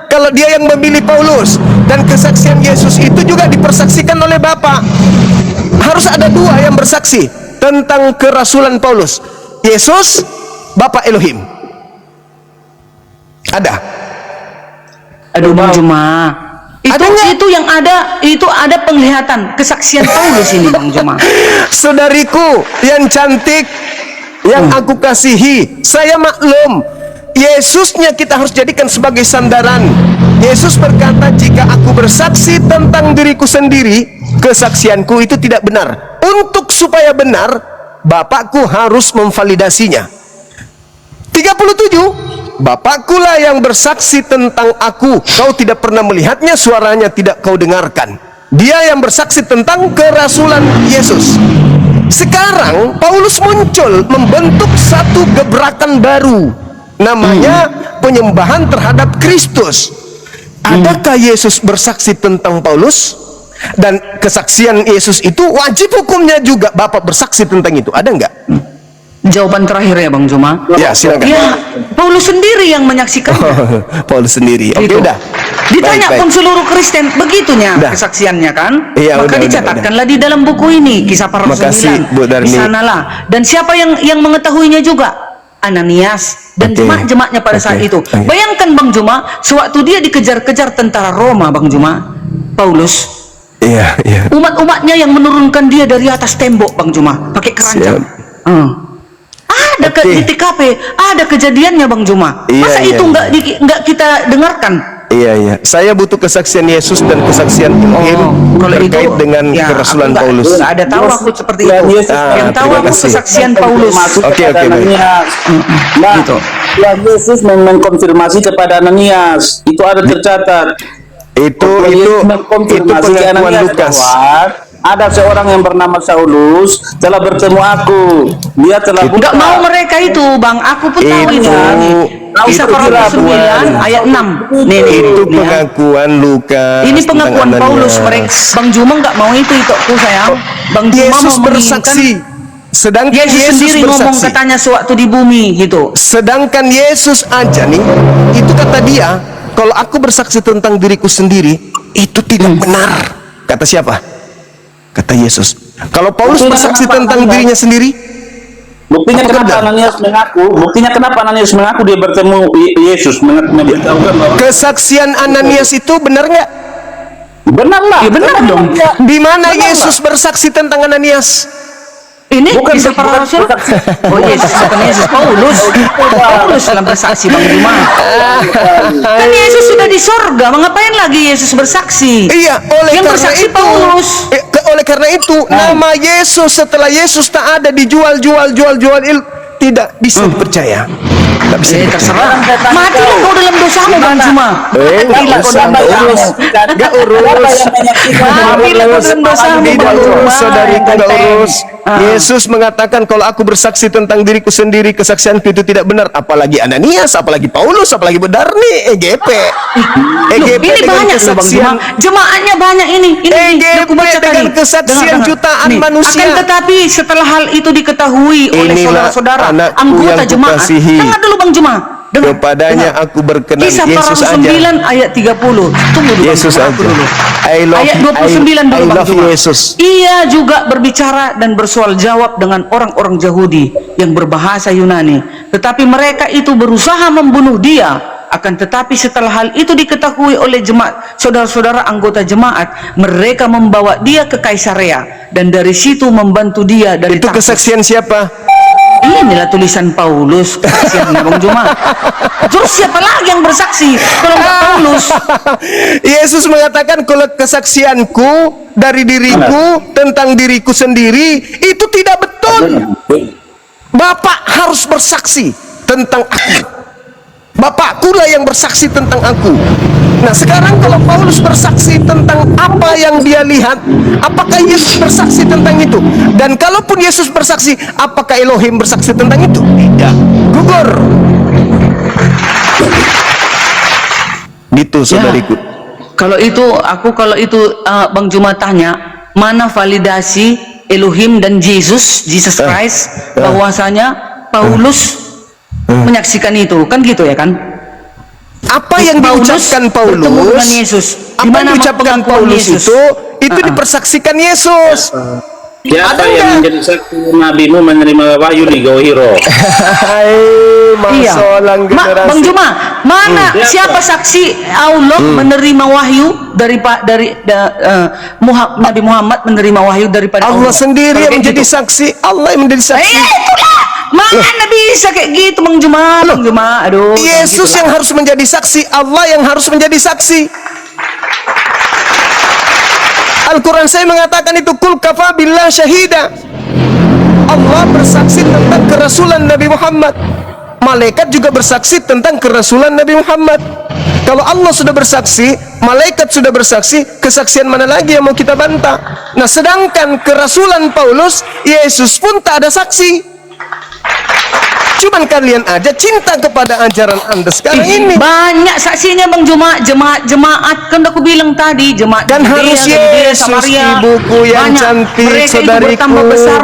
Speaker 1: Kalau dia yang memilih Paulus, dan kesaksian Yesus itu juga dipersaksikan oleh Bapa. Harus ada dua yang bersaksi tentang kerasulan Paulus. Yesus, Bapa Elohim. Ada.
Speaker 2: Aduh Bang Juma,
Speaker 1: Ada nggak?
Speaker 2: itu ada penglihatan kesaksian Paulus ini Bang Juma.
Speaker 1: Saudariku yang cantik, yang aku kasihi, saya maklum, Yesusnya kita harus jadikan sebagai sandaran. Yesus berkata, "Jika aku bersaksi tentang diriku sendiri, kesaksianku itu tidak benar. Untuk supaya benar, Bapakku harus memvalidasinya." 37, "Bapakkulah yang bersaksi tentang aku. Kau tidak pernah melihatnya, suaranya tidak kau dengarkan." Dia yang bersaksi tentang kerasulan Yesus. Sekarang Paulus muncul membentuk satu gebrakan baru, namanya penyembahan terhadap Kristus. Adakah Yesus bersaksi tentang Paulus? Dan kesaksian Yesus itu wajib hukumnya juga Bapak bersaksi tentang itu. Ada enggak?
Speaker 2: Jawaban terakhir ya Bang Juma.
Speaker 1: Ya, silakan.
Speaker 2: Ya, Paulus sendiri yang menyaksikan.
Speaker 1: Paulus sendiri. Oke,
Speaker 2: Gitu.
Speaker 1: udah.
Speaker 2: Ditanya
Speaker 1: Baik,
Speaker 2: pun
Speaker 1: baik.
Speaker 2: seluruh Kristen begitunya
Speaker 1: Udah.
Speaker 2: kesaksiannya kan?
Speaker 1: Iya,
Speaker 2: Maka
Speaker 1: udah,
Speaker 2: dicatatkanlah di dalam buku ini Kisah Para Rasul
Speaker 1: Makasih,
Speaker 2: 9.
Speaker 1: Bu Darni.
Speaker 2: Di sanalah. Dan siapa yang mengetahuinya juga? Ananias dan
Speaker 1: Oke.
Speaker 2: jemaat-jemaatnya pada saat
Speaker 1: Oke.
Speaker 2: itu.
Speaker 1: Oke.
Speaker 2: Bayangkan Bang Juma, sewaktu dia dikejar-kejar tentara Roma Bang Juma, Paulus,
Speaker 1: Iya, iya.
Speaker 2: umat-umatnya yang menurunkan dia dari atas tembok Bang Juma pakai keranjang. Ada
Speaker 1: Oke.
Speaker 2: di TKP, ada kejadiannya Bang Juma.
Speaker 1: Iya,
Speaker 2: Masa
Speaker 1: iya,
Speaker 2: itu
Speaker 1: iya.
Speaker 2: nggak kita dengarkan?
Speaker 1: Iya, iya. Saya butuh kesaksian Yesus dan kesaksian Elohim
Speaker 2: Kalau itu
Speaker 1: terkait dengan
Speaker 2: ya,
Speaker 1: kerasulan
Speaker 2: aku nggak-
Speaker 1: Paulus.
Speaker 2: nggak ada tahu aku seperti
Speaker 3: Dan
Speaker 2: itu.
Speaker 3: Yesus-
Speaker 2: Yang tahu
Speaker 1: terima
Speaker 2: aku
Speaker 1: kasih.
Speaker 2: kesaksian Paulus.
Speaker 1: Oke, oke, baik.
Speaker 3: Nah,
Speaker 2: Gitu.
Speaker 3: Tuhan Yesus mengkonfirmasi kepada Ananias, itu ada tercatat.
Speaker 1: Itu
Speaker 3: Waktu Yesus mengkonfirmasi ke
Speaker 1: pengakuan
Speaker 3: Ananias
Speaker 1: Lukas.
Speaker 3: bahwa ada seorang yang bernama Saulus telah bertemu aku. Dia telah buka.
Speaker 2: Nggak mau mereka itu, Bang. Aku pun tahu
Speaker 1: Itu-
Speaker 2: ini. Kisah
Speaker 1: itu
Speaker 2: Para Rasul
Speaker 1: pengakuan.
Speaker 2: 9 ayat 6. Nih,
Speaker 1: Itu
Speaker 2: nih, ya.
Speaker 1: pengakuan Lukas.
Speaker 2: Ini
Speaker 1: tentang
Speaker 2: pengakuan
Speaker 1: Ananias.
Speaker 2: Paulus. Bang Juma nggak mau itu aku sayang. Bang Juma
Speaker 1: Yesus
Speaker 2: mau
Speaker 1: bersaksi. Sedangkan
Speaker 2: Yesus sendiri ngomong
Speaker 1: bersaksi.
Speaker 2: katanya sewaktu di bumi gitu.
Speaker 1: Sedangkan Yesus aja nih, itu kata dia, kalau aku bersaksi tentang diriku sendiri, itu tidak benar. Kata siapa? Kata Yesus. Kalau Paulus
Speaker 3: Buktinya
Speaker 1: bersaksi
Speaker 3: kenapa
Speaker 1: tentang
Speaker 3: Anda?
Speaker 1: dirinya sendiri,
Speaker 3: Buktinya
Speaker 1: Apa
Speaker 3: kenapa
Speaker 1: benar?
Speaker 3: Ananias mengaku? Buktinya kenapa Ananias mengaku dia bertemu Yesus, memberitahukan bahwa
Speaker 1: kesaksian Ananias itu benar nggak?
Speaker 3: benar lah.
Speaker 2: Ya, benar dong.
Speaker 1: Di mana
Speaker 3: Benar,
Speaker 1: Yesus bersaksi tentang Ananias?
Speaker 2: Ini
Speaker 3: Bukan-
Speaker 2: Kisah Para
Speaker 3: bukan-
Speaker 2: Rasul.
Speaker 3: bukan-
Speaker 2: Oh Yesus, bukan Yesus. Paulus. Paulus dalam bersaksi Bang Juma. Kan Yesus sudah di sorga, mengapain lagi Yesus bersaksi?
Speaker 1: Iya, oleh
Speaker 2: Yang
Speaker 1: karena
Speaker 2: bersaksi
Speaker 1: itu,
Speaker 2: Paulus.
Speaker 1: oleh karena itu, nama Yesus setelah Yesus tak ada dijual, tidak bisa dipercaya. Tidak bisa dipercaya.
Speaker 2: Terserah. Matilah kau dalam dosamu Bang Juma.
Speaker 1: Nggak usah, nggak urus. Nggak urus.
Speaker 2: Matilah kau dalam dosamu
Speaker 1: Tidak
Speaker 2: Bang Juma.
Speaker 1: urus, saudariku, nggak urus.
Speaker 2: Ah.
Speaker 1: Yesus mengatakan kalau aku bersaksi tentang diriku sendiri, kesaksianku itu tidak benar. Apalagi Ananias, apalagi Paulus, apalagi Bedarni, EGP.
Speaker 2: Loh, ini
Speaker 1: dengan
Speaker 2: banyak loh Bang Juma. Jemaatnya banyak ini.
Speaker 1: EGP
Speaker 2: aku baca
Speaker 1: dengan
Speaker 2: tadi.
Speaker 1: kesaksian
Speaker 2: Dengar.
Speaker 1: jutaan
Speaker 2: Nih,
Speaker 1: manusia.
Speaker 2: Akan tetapi setelah hal itu diketahui oleh
Speaker 1: Inilah
Speaker 2: saudara-saudara
Speaker 1: anakku
Speaker 2: anggota
Speaker 1: yang
Speaker 2: jemaat.
Speaker 1: kukasihi.
Speaker 2: Dengar dulu Bang Juma. Dengar,
Speaker 1: kepadanya
Speaker 2: dengar.
Speaker 1: aku berkenan.
Speaker 2: Kisah para
Speaker 1: Yesus
Speaker 2: Rasul
Speaker 1: aja.
Speaker 2: 9 ayat 30. Tunggu dulu.
Speaker 1: Yesus
Speaker 2: Bang,
Speaker 1: aja.
Speaker 2: dulu. Ayat 29 dulu
Speaker 1: I
Speaker 2: Bang
Speaker 1: love
Speaker 2: Juma.
Speaker 1: Yesus.
Speaker 2: Ia juga berbicara dan bersoal jawab dengan orang-orang Yahudi yang berbahasa Yunani. Tetapi mereka itu berusaha membunuh dia. Akan tetapi setelah hal itu diketahui oleh jemaat, saudara-saudara anggota jemaat, mereka membawa dia ke Kaisarea dan dari situ membantu dia dari
Speaker 1: Itu
Speaker 2: Tarsus.
Speaker 1: kesaksian siapa?
Speaker 2: Inilah tulisan Paulus, kesaksiannya Bang Juma. Terus siapa lagi yang bersaksi kalau nggak Paulus?
Speaker 1: Yesus mengatakan kalau kesaksianku dari diriku tentang diriku sendiri itu tidak betul. Bapak harus bersaksi tentang aku. Bapakkulah yang bersaksi tentang aku. Nah sekarang kalau Paulus bersaksi tentang apa yang dia lihat, apakah Yesus bersaksi tentang itu? Dan kalaupun Yesus bersaksi, apakah Elohim bersaksi tentang itu? Tidak. Gugur. Gitu saudariku.
Speaker 2: Kalau itu Bang Juma tanya, mana validasi Elohim dan Jesus Christ bahwasanya Paulus menyaksikan itu, kan gitu ya kan?
Speaker 1: Apa yang diucapkan
Speaker 2: bertemu dengan
Speaker 1: Paulus?
Speaker 2: Yesus.
Speaker 1: Apa yang diucapkan Paulus itu dipersaksikan Yesus.
Speaker 3: Siapa
Speaker 1: Ada
Speaker 3: yang
Speaker 1: nggak?
Speaker 3: menjadi saksi nabimu menerima wahyu di Gohiro?
Speaker 1: Hai,
Speaker 2: Iya.
Speaker 1: masalah generasi.
Speaker 2: Bang Juma, mana siapa saksi Allah menerima wahyu Nabi Muhammad menerima wahyu daripada
Speaker 1: Allah sendiri
Speaker 2: Kalau
Speaker 1: yang
Speaker 2: kayak
Speaker 1: menjadi
Speaker 2: gitu.
Speaker 1: saksi. Allah yang menjadi saksi.
Speaker 2: Itulah. Mana bisa kayak gitu Bang Juma? Bang Juma, aduh.
Speaker 1: Yesus yang harus menjadi saksi, Allah yang harus menjadi saksi. Al-Quran saya mengatakan itu kul kafa billah syahida. Allah bersaksi tentang kerasulan Nabi Muhammad. Malaikat juga bersaksi tentang kerasulan Nabi Muhammad. Kalau Allah sudah bersaksi, malaikat sudah bersaksi, kesaksian mana lagi yang mau kita bantah? Nah sedangkan kerasulan Paulus, Yesus pun tak ada saksi. Cuman kalian aja cinta kepada ajaran Anda sekarang ini.
Speaker 2: Banyak saksinya Bang Juma, jemaat kan udah aku bilang tadi, jemaat
Speaker 1: Dan
Speaker 2: Judea,
Speaker 1: harus
Speaker 2: Galilea,
Speaker 1: Yesus,
Speaker 2: Samaria.
Speaker 1: ibuku yang
Speaker 2: Banyak.
Speaker 1: cantik,
Speaker 2: Mereka itu
Speaker 1: saudariku.
Speaker 2: bertambah besar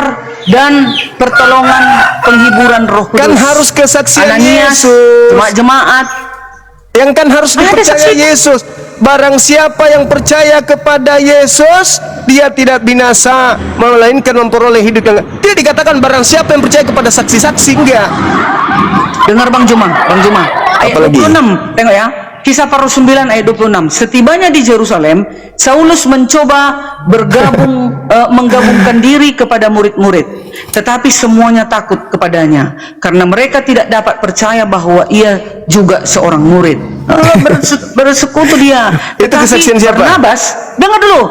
Speaker 2: dan pertolongan penghiburan Roh Kudus.
Speaker 1: Kan harus kesaksian
Speaker 2: Ananias,
Speaker 1: Yesus.
Speaker 2: jemaat.
Speaker 1: Yang kan harus
Speaker 2: Ada
Speaker 1: dipercaya
Speaker 2: saksi.
Speaker 1: Yesus. Barang siapa yang percaya kepada Yesus, dia tidak binasa, melainkan memperoleh hidup yang tidak dikatakan barang siapa yang percaya kepada saksi-saksi, enggak.
Speaker 2: Dengar Bang Juma, ayat
Speaker 1: Apalagi?
Speaker 2: 26, tengok ya. Kisah para Rasul 9 ayat 26. Setibanya di Yerusalem, Saulus mencoba menggabungkan diri kepada murid-murid, tetapi semuanya takut kepadanya karena mereka tidak dapat percaya bahwa ia juga seorang murid. Bersekutu dia.
Speaker 1: Itu kesaksian siapa?
Speaker 2: Barnabas, dengar dulu.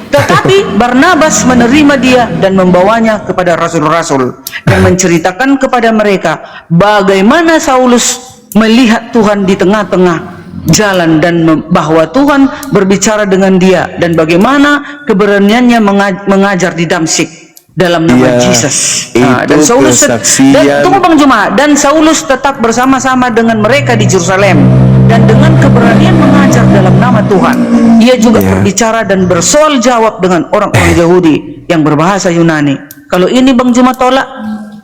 Speaker 2: Tetapi Barnabas menerima dia dan membawanya kepada rasul-rasul dan menceritakan kepada mereka bagaimana Saulus melihat Tuhan di tengah-tengah jalan dan bahwa Tuhan berbicara dengan dia dan bagaimana keberaniannya mengajar di Damsyik dalam nama
Speaker 1: Ya,
Speaker 2: Yesus.
Speaker 1: itu kesaksian.
Speaker 2: Dan tunggu Bang Juma, dan Saulus tetap bersama-sama dengan mereka di Yerusalem dan dengan keberanian mengajar dalam nama Tuhan. Ia juga
Speaker 1: Ya.
Speaker 2: berbicara dan bersoal jawab dengan orang-orang Yahudi yang berbahasa Yunani. Kalau ini Bang Juma tolak,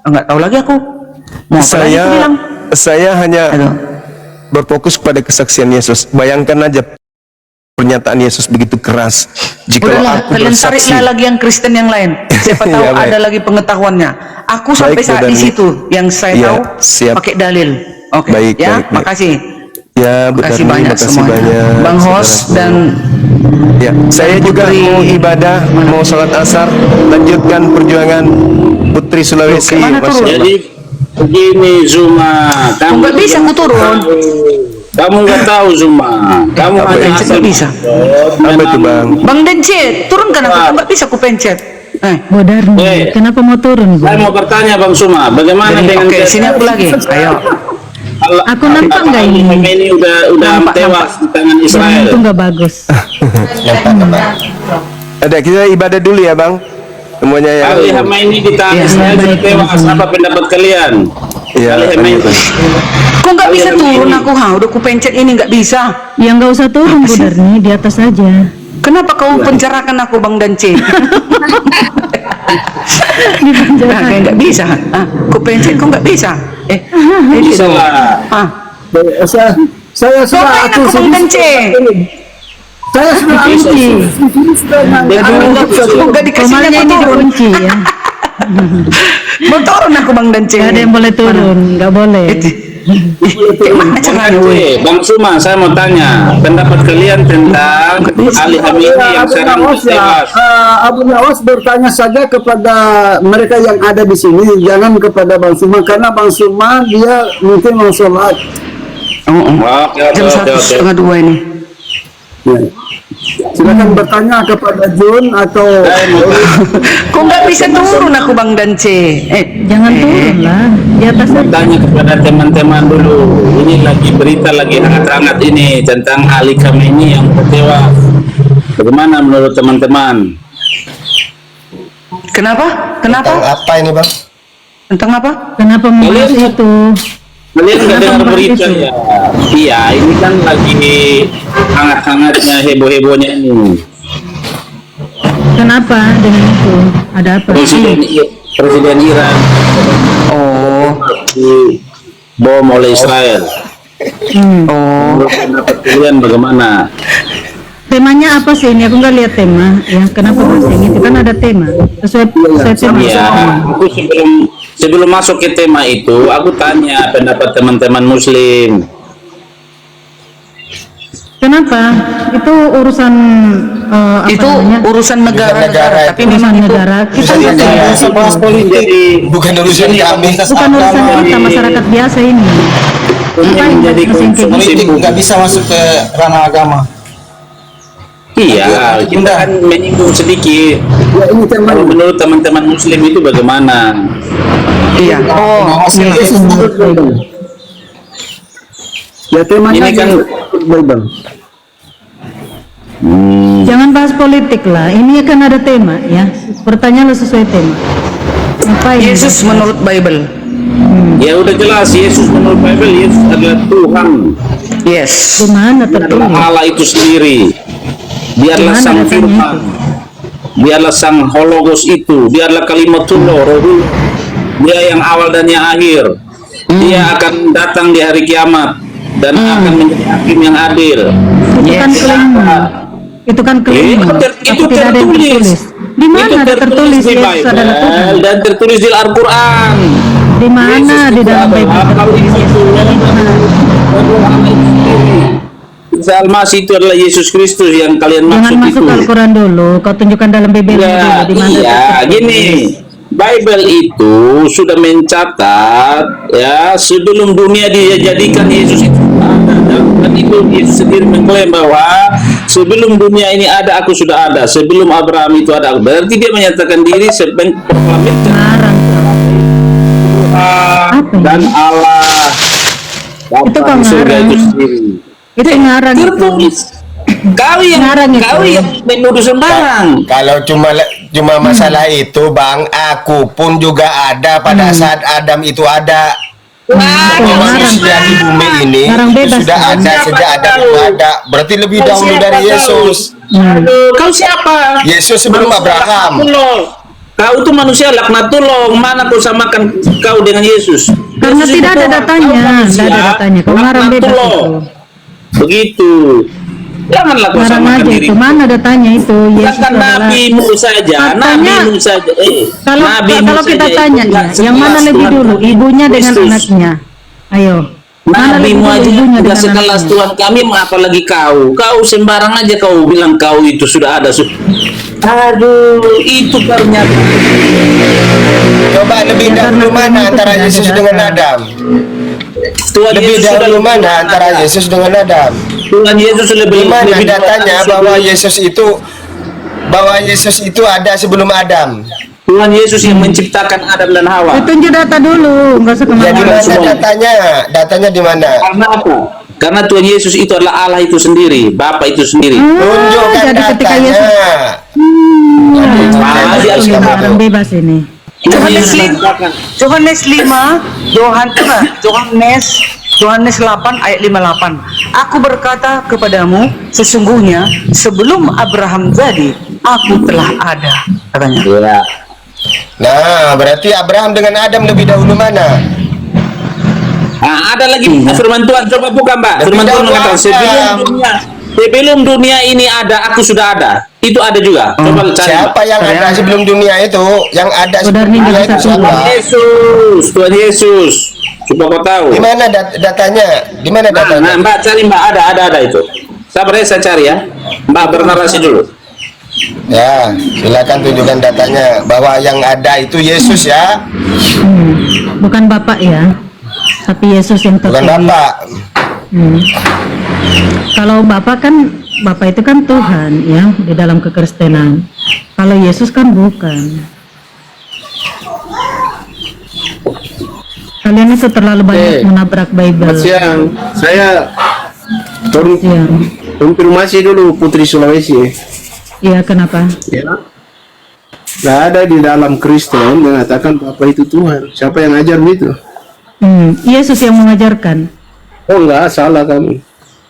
Speaker 2: enggak tahu lagi aku. Mau apa lagi aku bilang?
Speaker 1: Saya hanya
Speaker 2: Aduh.
Speaker 1: berfokus pada kesaksian Yesus. Bayangkan aja pernyataan Yesus begitu keras. Jika
Speaker 2: Udahlah,
Speaker 1: aku
Speaker 2: kalian
Speaker 1: bersaksi,
Speaker 2: tariklah lagi yang Kristen yang lain. Siapa tahu
Speaker 1: Ya, baik.
Speaker 2: ada lagi pengetahuannya. Aku sampai
Speaker 1: Baik,
Speaker 2: saat
Speaker 1: Bu
Speaker 2: di
Speaker 1: Dani.
Speaker 2: situ yang saya
Speaker 1: Ya,
Speaker 2: tahu
Speaker 1: siap.
Speaker 2: pakai dalil. Oke,
Speaker 1: Baik,
Speaker 2: ya,
Speaker 1: baik, baik.
Speaker 2: makasih.
Speaker 1: ya, Bu
Speaker 2: Makasih
Speaker 1: Dani,
Speaker 2: banyak
Speaker 1: makasih
Speaker 2: semuanya.
Speaker 1: banyak,
Speaker 2: Bang Hos
Speaker 1: saudaraku.
Speaker 2: dan
Speaker 1: Ya, saya juga
Speaker 2: Putri.
Speaker 1: mau ibadah, mau sholat asar, lanjutkan perjuangan Putri Sulawesi.
Speaker 2: Loh, kemana
Speaker 1: Masya
Speaker 2: turun?
Speaker 1: Allah.
Speaker 3: Jadi begini Zuma, kamu
Speaker 2: nggak bisa aku turun.
Speaker 3: Kamu nggak tahu Zuma, kamu
Speaker 1: Apa
Speaker 3: hanya
Speaker 1: itu?
Speaker 3: asal
Speaker 2: Nggak bisa.
Speaker 1: Apa itu Bang?
Speaker 2: Bang Dencet, turunkan aku, nggak bisa aku pencet.
Speaker 4: Bodarni, kenapa mau turun, Bu?
Speaker 3: Saya mau bertanya Bang Suma, bagaimana
Speaker 2: Jadi,
Speaker 3: dengan
Speaker 2: oke, sini aku lagi. Ayo.
Speaker 4: Aku nampak nggak ini?
Speaker 3: Ini udah
Speaker 2: Nampak,
Speaker 3: tewas di tangan Israel.
Speaker 4: Itu nggak bagus.
Speaker 1: Ada kita ibadah dulu ya Bang. Semuanya ya.
Speaker 3: Ali Khamenei di tangan
Speaker 2: Iya,
Speaker 3: Israel
Speaker 4: baik,
Speaker 3: sudah tewas. Apa pendapat kalian?
Speaker 1: Iya,
Speaker 3: Ali Khamenei.
Speaker 2: Kok nggak bisa
Speaker 3: Kalian
Speaker 2: turun
Speaker 3: ini.
Speaker 2: aku? Udah ku pencet ini nggak bisa.
Speaker 4: Ya nggak usah turun, Bodarni, di atas aja.
Speaker 2: Kenapa kau penjarakan aku Bang Dencet? Nah, kayak nggak bisa. Ku pencet kok nggak bisa.
Speaker 3: Bisa
Speaker 2: gitu.
Speaker 3: lah.
Speaker 2: Ah,
Speaker 5: Saya sudah
Speaker 2: Doain aku Bang Dance.
Speaker 5: Saya sudah
Speaker 4: Dikunci.
Speaker 2: Semoga dikasih
Speaker 4: Komalnya ini
Speaker 2: turun.
Speaker 4: dikunci ya.
Speaker 2: Mau turun aku Bang Dance.
Speaker 4: Gak ada yang boleh turun, nggak boleh.
Speaker 2: Kayak mana caranya, weh?
Speaker 3: Bang Suma, saya mau tanya pendapat kalian tentang Ali Hamidi yang sekarang tewas.
Speaker 5: Abu Nawas bertanya saja kepada mereka yang ada di sini, jangan kepada Bang Suma, karena Bang Suma dia mungkin mau sholat.
Speaker 2: Jam 1:30 ini.
Speaker 5: Ya. Silakan bertanya kepada Jun atau
Speaker 2: Kok nggak bisa turun aku Bang Dance?
Speaker 4: Jangan turun lah, di atas
Speaker 3: Mau
Speaker 4: saja.
Speaker 3: tanya kepada teman-teman dulu. Ini lagi berita lagi hangat-hangat ini tentang Ali Khamenei yang tewas. Bagaimana menurut teman-teman?
Speaker 2: Kenapa?
Speaker 1: Tentang apa ini, Bang?
Speaker 2: Tentang apa?
Speaker 4: Kenapa membahas
Speaker 3: Kalian-
Speaker 4: itu?
Speaker 3: Kalian nggak dengar
Speaker 4: Kenapa
Speaker 3: berita
Speaker 4: itu?
Speaker 3: ya? Iya, ini kan lagi hangat-hangatnya, heboh-hebohnya ini.
Speaker 4: Kenapa dengan itu? Ada apa?
Speaker 3: Presiden Iran bom oleh Israel. Menurut pendapat kalian bagaimana?
Speaker 4: Temanya apa sih ini? Aku nggak lihat tema. Ya, kenapa bahas yang itu? Kan ada tema. Sesuai tema.
Speaker 3: Ya, aku sebelum masuk ke tema itu, aku tanya pendapat teman-teman Muslim.
Speaker 4: Kenapa? Itu urusan apa
Speaker 2: Itu
Speaker 4: namanya?
Speaker 2: urusan negara-negara, tapi
Speaker 4: Urusan
Speaker 2: memang itu
Speaker 4: negara. Kita
Speaker 1: Urusan
Speaker 4: nggak
Speaker 1: negara.
Speaker 4: bahas itu.
Speaker 3: Jadi
Speaker 1: Bukan urusan kami.
Speaker 4: Bukan urusan kita masyarakat biasa ini.
Speaker 3: ini menjadi
Speaker 1: Politik nggak bisa masuk ke ranah agama.
Speaker 3: Iya, kita kan menyinggung sedikit.
Speaker 5: ya ini tema
Speaker 3: Kalau menurut teman-teman Muslim itu bagaimana?
Speaker 2: iya.
Speaker 5: ya temanya
Speaker 3: Ini kan
Speaker 5: Bible.
Speaker 4: Jangan bahas politik lah. Ini kan ada tema ya. Pertanyaanlah sesuai tema. Ngapain?
Speaker 2: Yesus menurut Bible.
Speaker 3: ya udah jelas, Yesus menurut Bible Yesus adalah Tuhan,
Speaker 2: Yes.
Speaker 4: Di mana
Speaker 3: adalah
Speaker 4: tertulis?
Speaker 3: Allah itu sendiri. Dialah
Speaker 4: Di mana
Speaker 3: sang
Speaker 4: datanya
Speaker 3: firman, dialah sang hologos itu, dialah kalimatullah, rohul, dia yang awal dan yang akhir. Dia akan datang di hari kiamat dan akan menjadi hakim yang adil.
Speaker 4: Itu kan klaim. Itu kan klaim.
Speaker 3: Itu
Speaker 4: Tapi tidak ada yang
Speaker 3: tertulis.
Speaker 4: Di mana
Speaker 3: Itu
Speaker 4: ada tertulis
Speaker 3: di
Speaker 4: Yesus
Speaker 3: Bible
Speaker 4: adalah Tuhan?
Speaker 3: dan tertulis di Al-Quran.
Speaker 4: Di mana di dalam Bible tertulis Yesus?
Speaker 3: Isa Al-Masih itu adalah Yesus Kristus yang kalian
Speaker 4: Jangan
Speaker 3: maksud
Speaker 4: masuk
Speaker 3: itu.
Speaker 4: Al-Quran dulu. Kau tunjukkan dalam Bible
Speaker 3: Ya,
Speaker 4: dulu. Di mana
Speaker 3: iya,
Speaker 4: tertulis.
Speaker 3: gini. Bible itu sudah mencatat ya sebelum dunia dijadikan Yesus itu ada, dan itu Yesus sendiri mengklaim bahwa sebelum dunia ini ada aku sudah ada, sebelum Abraham itu ada aku. Berarti dia menyatakan diri sebagai proklamasi
Speaker 4: Ngarang.
Speaker 3: dan Allah
Speaker 4: Itu
Speaker 3: Bapa di surga
Speaker 4: pengarang.
Speaker 3: itu sendiri.
Speaker 4: Itu ngarang itu.
Speaker 3: Tertulis. Kau yang
Speaker 4: Ngarang itu.
Speaker 3: menuduh sembarang.
Speaker 1: Kalau cuma masalah itu, Bang, aku pun juga ada pada saat Adam itu ada. Manusia di bumi ini
Speaker 4: Ngarang
Speaker 1: itu
Speaker 4: bebas,
Speaker 1: sudah
Speaker 4: kan?
Speaker 1: ada sejak Adam itu ada. Berarti lebih
Speaker 3: Kau
Speaker 1: dahulu
Speaker 3: siapa
Speaker 1: dari
Speaker 3: kau?
Speaker 1: Yesus.
Speaker 3: Kau siapa?
Speaker 1: Yesus sebelum Abraham.
Speaker 3: Kau itu manusia laknatullah. Mana kau samakan kau dengan Yesus?
Speaker 4: Karena
Speaker 3: Yesus
Speaker 4: tidak
Speaker 3: itu
Speaker 4: ada
Speaker 3: Tuhan.
Speaker 4: datanya.
Speaker 3: Kau manusia,
Speaker 4: Tidak ada datanya. Kau ngarang bebas
Speaker 3: laknatullah.
Speaker 4: itu.
Speaker 3: Begitu. Janganlah kau
Speaker 4: Ngarang
Speaker 3: samakan
Speaker 4: aja
Speaker 3: diri.
Speaker 4: itu. Mana datanya itu? Yesus
Speaker 3: Katakan
Speaker 4: adalah.
Speaker 3: nabimu saja,
Speaker 4: Katanya,
Speaker 3: nabimu saja.
Speaker 4: Kalau kita tanya ya, yang mana lebih dulu, ibunya dengan anaknya? Ayo. Mana lebih
Speaker 3: Nabimu
Speaker 4: dulu
Speaker 3: aja
Speaker 4: ibunya
Speaker 3: sudah
Speaker 4: dengan
Speaker 3: sekelas
Speaker 4: anaknya?
Speaker 3: Tuhan kami, apalagi kau. Kau sembarang aja kau bilang kau itu sudah ada. Aduh, itu ternyata.
Speaker 1: Coba lebih
Speaker 4: Ya,
Speaker 1: dahulu
Speaker 4: karena
Speaker 1: mana
Speaker 4: itu
Speaker 1: antara
Speaker 4: tidak ada
Speaker 1: Yesus
Speaker 4: data.
Speaker 1: dengan Adam?
Speaker 3: Tuhan
Speaker 1: Lebih
Speaker 3: Yesus sudah
Speaker 1: dahulu mana
Speaker 3: ada.
Speaker 1: antara Yesus dengan Adam?
Speaker 3: Tuhan Yesus lebih
Speaker 1: Di mana
Speaker 3: lebih
Speaker 1: datanya
Speaker 3: dulu
Speaker 1: bahwa
Speaker 3: sebelum-
Speaker 1: Yesus itu ada sebelum Adam?
Speaker 3: Tuhan Yesus yang menciptakan Adam dan Hawa.
Speaker 4: Tunjuk data dulu, nggak usah
Speaker 1: Ya di
Speaker 4: kemana-mana.
Speaker 1: mana
Speaker 3: semua.
Speaker 1: datanya? Datanya di mana?
Speaker 3: Karena apa? Karena Tuhan Yesus itu adalah Allah itu sendiri, Bapa itu sendiri.
Speaker 1: Tunjukkan
Speaker 4: jadi ketika
Speaker 1: datanya.
Speaker 4: Yesus
Speaker 3: Ah, dia
Speaker 1: Yesus
Speaker 3: sudah
Speaker 4: ngarang bebas ini.
Speaker 2: Yohanes 5 Yohanes 8 ayat 58. Aku berkata kepadamu, sesungguhnya sebelum Abraham jadi, aku telah ada, katanya.
Speaker 3: Ya.
Speaker 1: Nah, berarti Abraham dengan Adam lebih dahulu mana?
Speaker 3: Ada lagi firman Tuhan, coba buka Mbak. Firman Tuhan mengatakan sebelum dunia ini ada, aku sudah ada. Itu ada juga. Coba cari.
Speaker 1: Siapa yang ada sebelum dunia itu? Yang ada sebelum
Speaker 4: Saudara
Speaker 1: dunia
Speaker 4: Nini
Speaker 1: itu
Speaker 4: bisa
Speaker 1: siapa?
Speaker 3: Tuhan Yesus. Coba kau tahu.
Speaker 1: Di mana datanya? Di mana datanya?
Speaker 3: Nah, Mbak cari Mbak, ada itu. Sabar ya, saya cari ya. Mbak bernarasi dulu.
Speaker 1: Ya, silakan tunjukkan datanya bahwa yang ada itu Yesus ya,
Speaker 4: Bukan Bapak ya, tapi Yesus yang
Speaker 1: bukan
Speaker 4: terpilih.
Speaker 1: Bapak.
Speaker 4: Kalau Bapak itu kan Tuhan ya di dalam kekristenan. Kalau Yesus kan bukan. Kalian itu terlalu banyak menabrak Bible.
Speaker 6: Siang, saya
Speaker 4: Ya,
Speaker 6: konfirmasi dulu Putri Sulawesi.
Speaker 4: ya kenapa?
Speaker 6: Ya. Nggak ada di dalam Kristen mengatakan Bapa itu Tuhan. Siapa yang ajar begitu?
Speaker 4: Yesus yang mengajarkan.
Speaker 6: Oh enggak, salah kamu.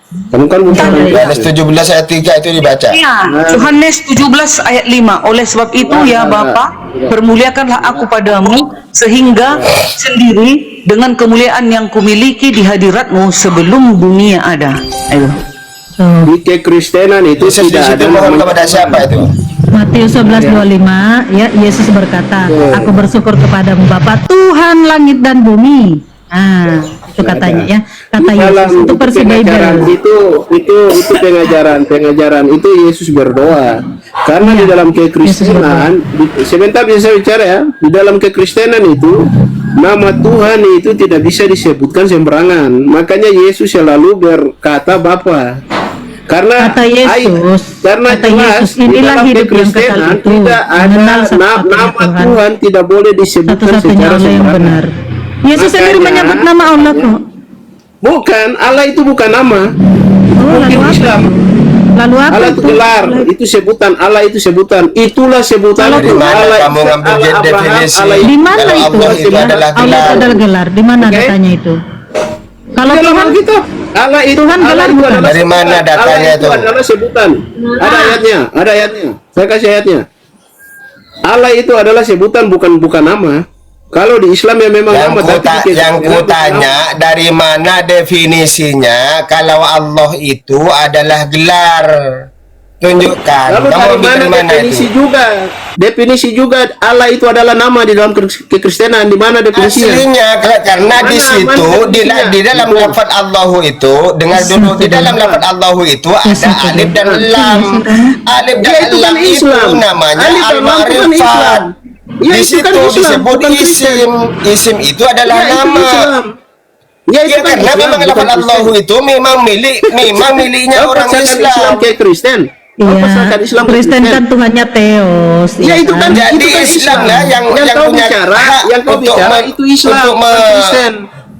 Speaker 6: Kamu kan bukan
Speaker 1: Yohanes 17 ayat 3 itu dibaca.
Speaker 2: Ya, Yohanes 17 ayat 5. Oleh sebab itu ya Bapa, permuliakanlah aku padamu sehingga sendiri dengan kemuliaan yang kumiliki di hadiratmu sebelum dunia ada. Ayo.
Speaker 6: di kekristenan itu
Speaker 1: Yesus di
Speaker 6: tidak
Speaker 1: situ
Speaker 6: ada
Speaker 1: mohon kepada siapa itu?
Speaker 4: Matius 11:25 ya, Yesus berkata, aku bersyukur kepadamu Bapa Tuhan langit dan bumi. Ah, itu katanya ya. Kata
Speaker 6: Di dalam
Speaker 4: Yesus itu versi
Speaker 6: pengajaran
Speaker 4: Bible.
Speaker 6: itu pengajaran itu Yesus berdoa karena di dalam kekristenan sebentar bisa saya bicara ya, di dalam kekristenan itu nama Tuhan itu tidak bisa disebutkan sembarangan, makanya Yesus selalu berkata Bapa karena
Speaker 4: Kata Yesus,
Speaker 6: karena
Speaker 4: kata
Speaker 6: jelas
Speaker 4: Yesus, inilah
Speaker 6: di dalam
Speaker 4: hidup yang kekal
Speaker 6: kekristenan
Speaker 4: itu,
Speaker 6: tidak
Speaker 4: mengenal
Speaker 6: ada
Speaker 4: satu-satunya
Speaker 6: nama
Speaker 4: Tuhan,
Speaker 6: Tuhan tidak boleh disebutkan
Speaker 4: satu-satunya
Speaker 6: secara
Speaker 4: Allah yang
Speaker 6: sembarangan.
Speaker 4: benar. Yesus sendiri
Speaker 6: Makanya-
Speaker 4: menyebut nama Allah kok.
Speaker 6: Bukan, Allah itu bukan nama.
Speaker 4: Oh,
Speaker 6: Mungkin
Speaker 4: lalu apa?
Speaker 6: Islam.
Speaker 4: Lalu apa
Speaker 6: Allah itu gelar, itu sebutan, Allah itu sebutan, itulah sebutan.
Speaker 1: Dari mana
Speaker 6: Allah,
Speaker 1: kamu ngambil
Speaker 6: Allah Abraham,
Speaker 1: definisi?
Speaker 6: Allah
Speaker 4: Di mana
Speaker 1: Kalau
Speaker 4: itu?
Speaker 1: Allah itu adalah
Speaker 4: Allah
Speaker 1: gelar.
Speaker 4: adalah gelar. Di mana
Speaker 6: Oke.
Speaker 4: datanya itu? Kalau
Speaker 6: Di dalam
Speaker 4: Tuhan
Speaker 6: Alkitab, Allah itu,
Speaker 4: Tuhan
Speaker 6: Allah
Speaker 4: gelar
Speaker 6: itu
Speaker 4: bukan?
Speaker 6: adalah
Speaker 1: Dari mana
Speaker 6: sebutan.
Speaker 1: datanya
Speaker 6: Allah itu
Speaker 1: itu?
Speaker 6: adalah sebutan. Ada ayatnya. Saya kasih ayatnya. Allah itu adalah sebutan, bukan nama. Kalau di Islam ya memang nama, tapi di
Speaker 1: Yang
Speaker 6: Kristen bukan
Speaker 1: kutanya dari mana definisinya kalau Allah itu adalah gelar? Tunjukkan.
Speaker 6: Lalu
Speaker 1: Kamu
Speaker 6: dari
Speaker 1: ambil
Speaker 6: mana
Speaker 1: dari mana
Speaker 6: definisi
Speaker 1: itu?
Speaker 6: juga? Definisi juga Allah itu adalah nama di dalam kekristenan. Di mana definisinya?
Speaker 1: Aslinya karena di
Speaker 6: Mana-
Speaker 1: situ
Speaker 6: mana
Speaker 1: di,
Speaker 6: definisinya?
Speaker 1: di dalam
Speaker 6: Itu.
Speaker 1: lafaz Allahu itu dengar dulu di dalam lafaz Allahu itu ada alif dan lam. Alif dan
Speaker 6: Ya, itu kan
Speaker 1: lam itu
Speaker 6: Islam.
Speaker 1: namanya
Speaker 6: Alif dan lam itu kan
Speaker 1: al-ma'rifat.
Speaker 6: Islam. Ya,
Speaker 1: Di
Speaker 6: itu
Speaker 1: situ
Speaker 6: kan Islam,
Speaker 1: disebut
Speaker 6: bukan Kristen.
Speaker 1: isim itu adalah
Speaker 6: Ya, itu
Speaker 1: nama.
Speaker 6: Islam. Ya, itu
Speaker 1: Ya
Speaker 6: kan
Speaker 1: karena
Speaker 6: Islam,
Speaker 1: memang
Speaker 6: bukan
Speaker 1: lafaz
Speaker 6: Kristen.
Speaker 1: Allahu itu memang miliknya
Speaker 6: Kau
Speaker 1: orang
Speaker 6: pasangkan
Speaker 1: Islam.
Speaker 6: kayak Kristen. Kau pasangkan
Speaker 4: Iya,
Speaker 6: Islam ke
Speaker 4: Kristen kan Tuhannya Theos.
Speaker 6: Ya, itu kan
Speaker 1: Jadi
Speaker 6: itu kan
Speaker 1: Islam lah yang
Speaker 6: kau
Speaker 1: punya
Speaker 6: bicara,
Speaker 1: hak
Speaker 6: yang kau
Speaker 1: untuk
Speaker 6: bicara
Speaker 1: me-
Speaker 6: itu Islam,
Speaker 1: untuk
Speaker 6: bukan
Speaker 1: me-
Speaker 6: Kristen.